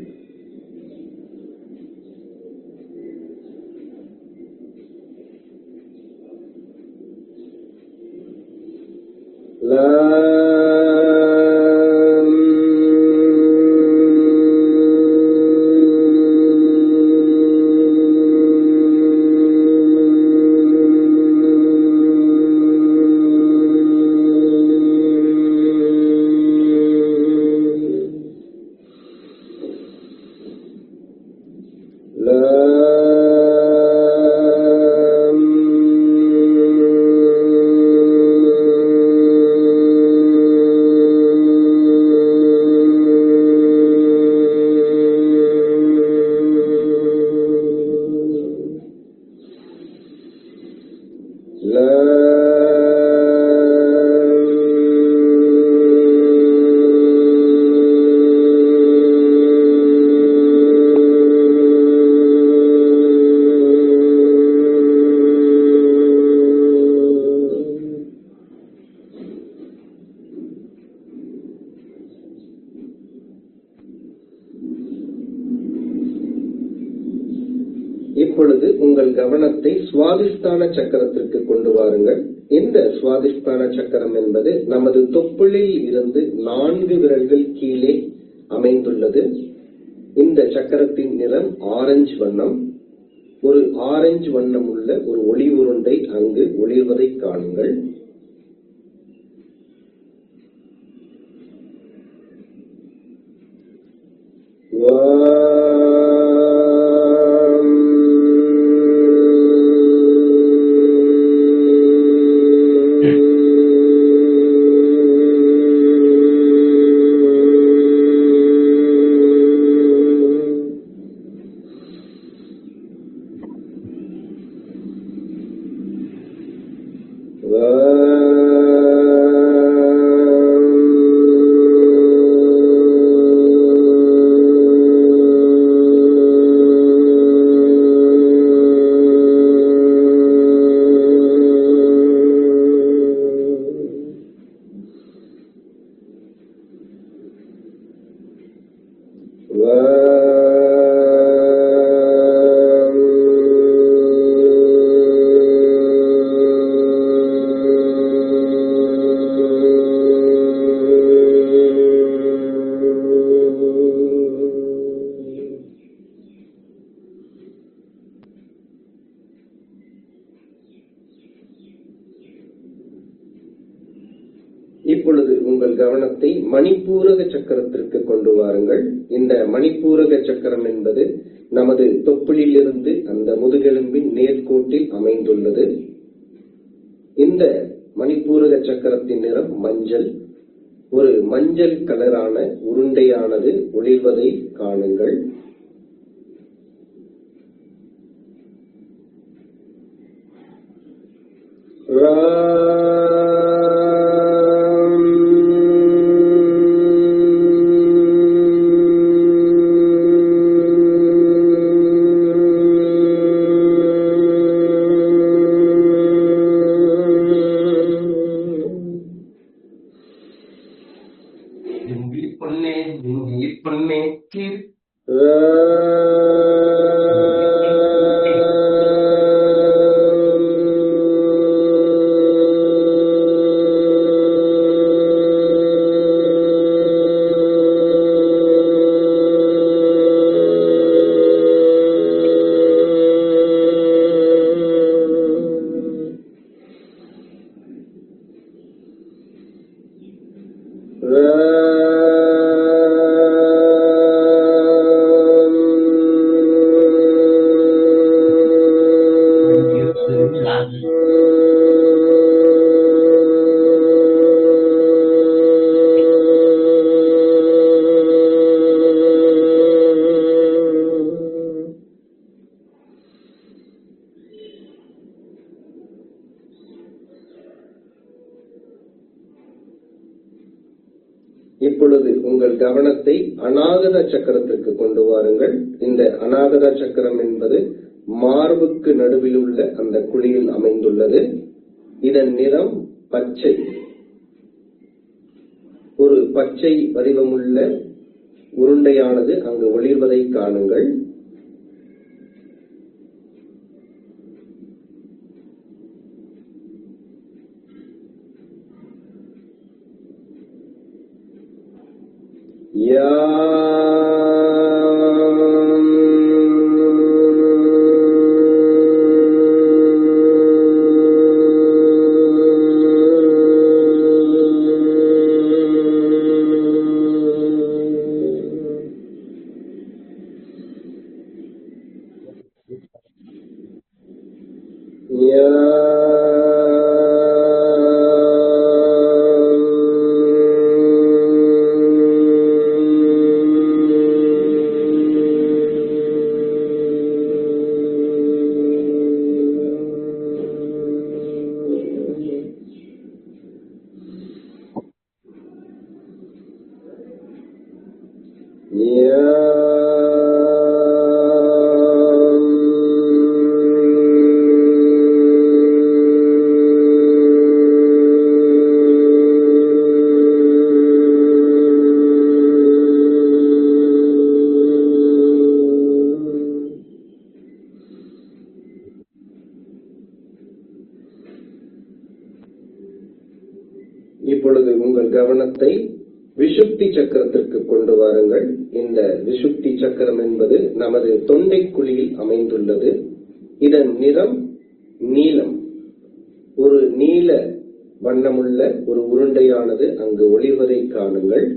Speaker 3: இப்பொழுது உங்கள் கவனத்தை சுவாதிஷ்டான சக்கரத்திற்கு கொண்டு வாருங்கள். இந்த சுவாதிஷ்டான சக்கரம் என்பது நமது தொப்புளில் இருந்து 4 விரல்கள் கீழே அமைந்துள்ளது. இந்த சக்கரத்தின் நிறம் ஆரஞ்சு வண்ணம். ஒரு ஆரஞ்சு வண்ணம் உள்ள ஒரு ஒளி உருண்டை அங்கு ஒளிர்வதை காணுங்கள். இப்பொழுது உங்கள் கவனத்தை மணிப்பூரக சக்கரத்திற்கு கொண்டு வாருங்கள். இந்த மணிப்பூரக சக்கரம் என்பது நமது தொப்புளிலிருந்து அந்த முதுகெலும்பின் நேர்கோட்டில் அமைந்துள்ளது. இந்த மணிப்பூரக சக்கரத்தின் நிறம் மஞ்சள். ஒரு மஞ்சள் கலரான உருண்டையானது ஒளிர்வதை காணுங்கள். இப்பொழுது உங்கள் கவனத்தை அநாகத சக்கரத்திற்கு கொண்டு வாருங்கள். இந்த அநாகத சக்கரம் என்பது மார்புக்கு நடுவில் உள்ள அந்த குழியில் அமைந்துள்ளது. இதன் நிறம் பச்சை. ஒரு பச்சை வடிவமுள்ள உருண்டையானது அங்கு ஒளிர்வதை காணுங்கள். கவனத்தை விஷுப்தி சக்கரத்திற்கு கொண்டு வாருங்கள். இந்த விஷுப்தி சக்கரம் என்பது நமது தொண்டை குழியில் அமைந்துள்ளது. இதன் நிறம் நீலம். ஒரு நீல வண்ணமுள்ள ஒரு உருண்டையானது அங்கு ஒளிர்வதை காணுங்கள்.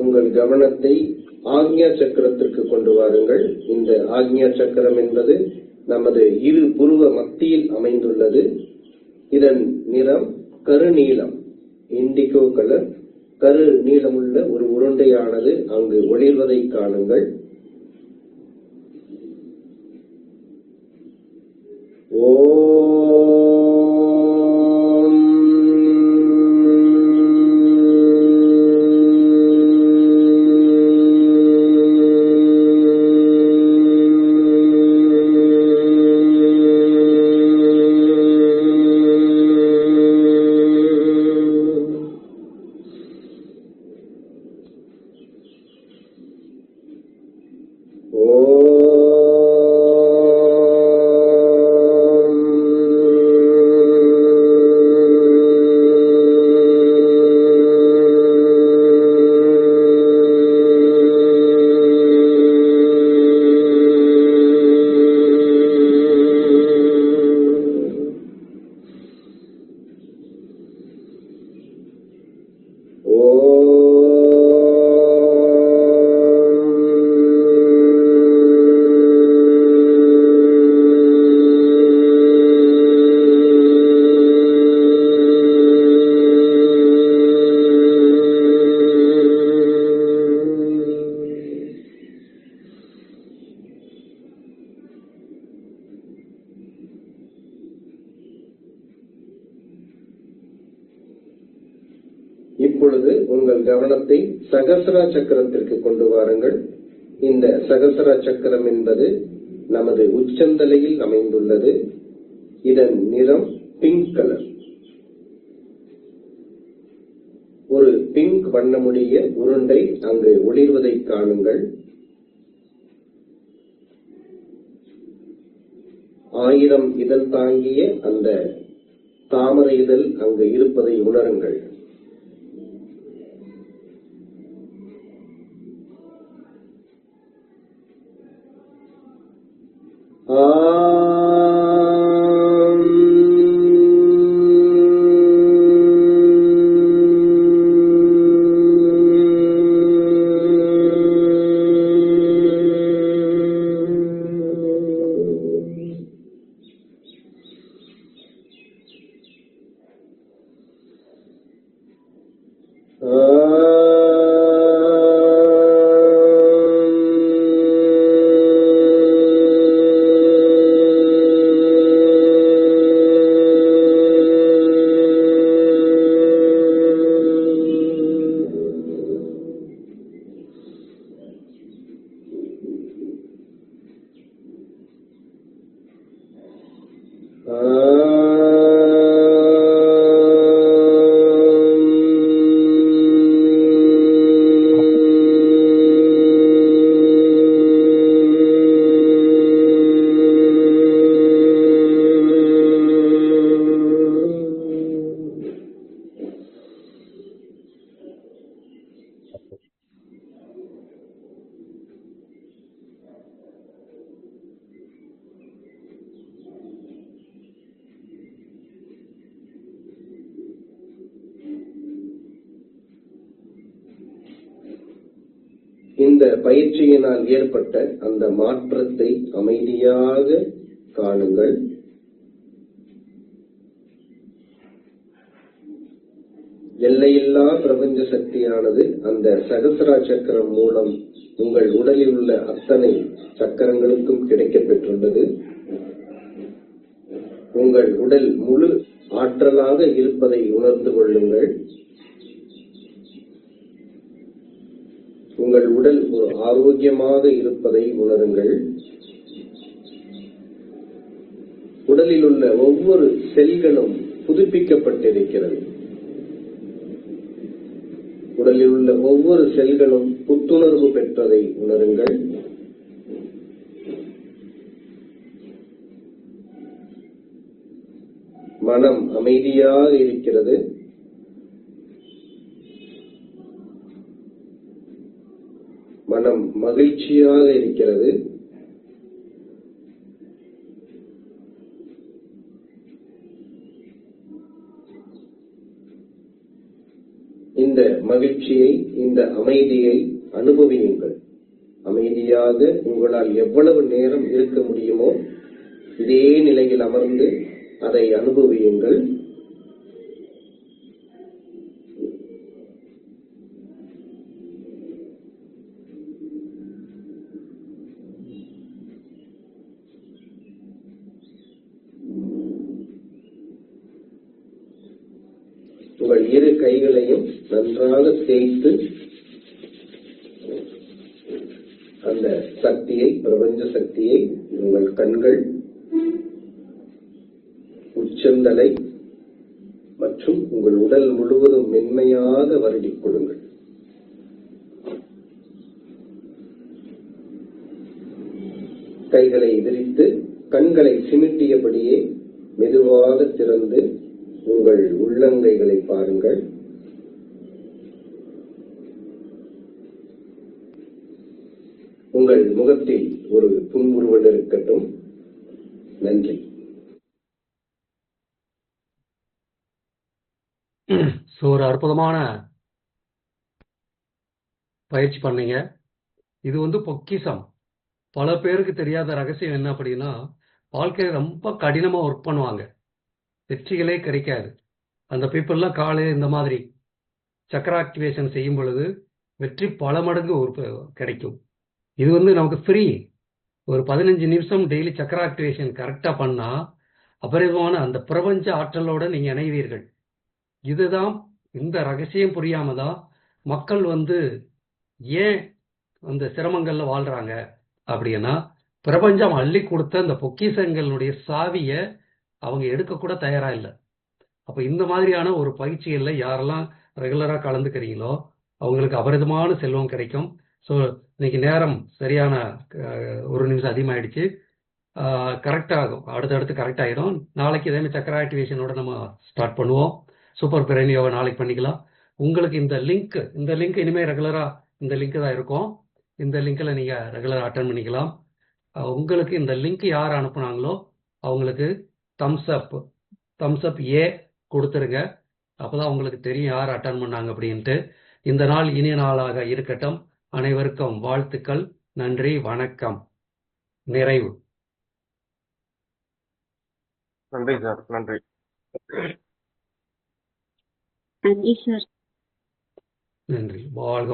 Speaker 3: உங்கள் கவனத்தை ஆக்ஞா சக்கரத்திற்கு கொண்டு வாருங்கள். இந்த ஆக்ஞா சக்கரம் என்பது நமது இரு புருவ மத்தியில் அமைந்துள்ளது. இதன் நிறம் கருநீலம், இண்டிகோ கலர். கரு நீளமுள்ள ஒரு உருண்டையானது அங்கு ஒளிர்வதை காணுங்கள். இப்பொழுது உங்கள் கவனத்தை சகஸ்ரா சக்கரத்திற்கு கொண்டு வாருங்கள். இந்த சகஸ்ரா சக்கரம் என்பது நமது உச்சந்தலையில் அமைந்துள்ளது. இதன் நிறம் பிங்க் கலர். ஒரு பிங்க் வண்ணமுடைய உருண்டை அங்கு ஒளிர்வதை காணுங்கள். 1000 இதழ் தாங்கிய அந்த தாமரை இதழ் அங்கு இருப்பதை உணருங்கள். இந்த பயிற்சியினால் ஏற்பட்ட அந்த மாற்றத்தை அமைதியாக காணுங்கள். எல்லையில்லா பிரபஞ்ச சக்தியானது அந்த சகஸ்ரா சக்கரம் மூலம் உங்கள் உடலில் உள்ள அத்தனை சக்கரங்களுக்கும் கிடைக்கப் பெற்றுள்ளது. உங்கள் உடல் முழு ஆற்றலாக இருப்பதை உணர்ந்து கொள்ளுங்கள். உங்கள் உடல் ஒரு ஆரோக்கியமாக இருப்பதை உணருங்கள். உடலில் உள்ள ஒவ்வொரு செல்களும் புதுப்பிக்கப்பட்டிருக்கிறது. உடலில் உள்ள ஒவ்வொரு செல்களும் புத்துணர்வு பெற்றதை உணருங்கள். மனம் அமைதியாக இருக்கிறது. மனம் மகிழ்ச்சியாக இருக்கிறது. இந்த மகிழ்ச்சியை, இந்த அமைதியை அனுபவியுங்கள். அமைதியாக உங்களால் எவ்வளவு நேரம் இருக்க முடியுமோ இதே நிலையில் அமர்ந்து அதை அனுபவியுங்கள். உங்கள் இரு கைகளையும் நன்றாக தேய்த்து அந்த சக்தியை, பிரபஞ்ச சக்தியை உங்கள் கண்கள், உச்சந்தலை மற்றும் உங்கள் உடல் முழுவதும் மென்மையாக வருடிக் கொடுங்கள். கைகளை விரித்து கண்களை சிமிட்டியபடியே மெதுவாக திறந்து உங்கள் உள்ளங்கைகளை பாருங்கள். உங்கள் முகத்தில் ஒரு புன்முறுவல் இருக்கட்டும். நன்றி.
Speaker 1: ஒரு அற்புதமான பயிற்சி பண்ணீங்க. இது பொக்கிஷம். பல பேருக்கு தெரியாத ரகசியம் என்ன அப்படின்னா, வாழ்க்கையில ரொம்ப கடினமா ஒர்க் பண்ணுவாங்க, வெற்றிகளே கிடைக்காது. அந்த பீப்புள்லாம் காலையில் இந்த மாதிரி சக்கர ஆக்டிவேஷன் செய்யும் பொழுது வெற்றி பல மடங்கு கிடைக்கும். இது நமக்கு ஃப்ரீ. ஒரு 15 நிமிஷம் டெய்லி சக்கர ஆக்டிவேஷன் கரெக்டாக பண்ணா அபரிதமான அந்த பிரபஞ்ச ஆற்றலோட நீங்க இணைவீர்கள். இதுதான், இந்த ரகசியம் புரியாம தான் மக்கள் ஏன் அந்த சிரமங்கள்ல வாழ்றாங்க அப்படின்னா, பிரபஞ்சம் அள்ளி கொடுத்த அந்த பொக்கிஷங்களுடைய சாவிய அவங்க எடுக்க கூட தயாரா இல்லை. அப்ப இந்த மாதிரியான ஒரு பயிற்சிகள்ல யாரெல்லாம் ரெகுலரா கலந்துக்கிறீங்களோ அவங்களுக்கு அபரிதமான செல்வம் கிடைக்கும். ஸோ இன்னைக்கு நேரம் சரியான 1 நிமிஷம் அதிகமாயிடுச்சு. கரெக்டாகும், அடுத்தடுத்து கரெக்ட் ஆகிடும். நாளைக்கு இதே மாதிரி சக்கர ஆக்டிவேஷனோட நம்ம ஸ்டார்ட் பண்ணுவோம். சூப்பர் பிரெயின் யோகா நாளைக்கு பண்ணிக்கலாம். உங்களுக்கு இந்த லிங்க் இனிமேல் ரெகுலராக இந்த லிங்க் தான் இருக்கும். இந்த லிங்க்ல நீங்கள் ரெகுலராக அட்டன் பண்ணிக்கலாம். உங்களுக்கு இந்த லிங்க் யார் அனுப்புனாங்களோ அவங்களுக்கு தம்ஸ் அப் ஏ கொடுத்துருங்க. அப்போதான் உங்களுக்கு தெரியும் யார் அட்டன் பண்ணாங்க அப்படின்ட்டு. இந்த நாள் இனிய நாளாக இருக்கட்டும். அனைவருக்கும் வாழ்த்துக்கள். நன்றி, வணக்கம். நிறைவு.
Speaker 5: நன்றி சார். நன்றி.
Speaker 4: நன்றி சார்.
Speaker 1: நன்றி. வாழ்க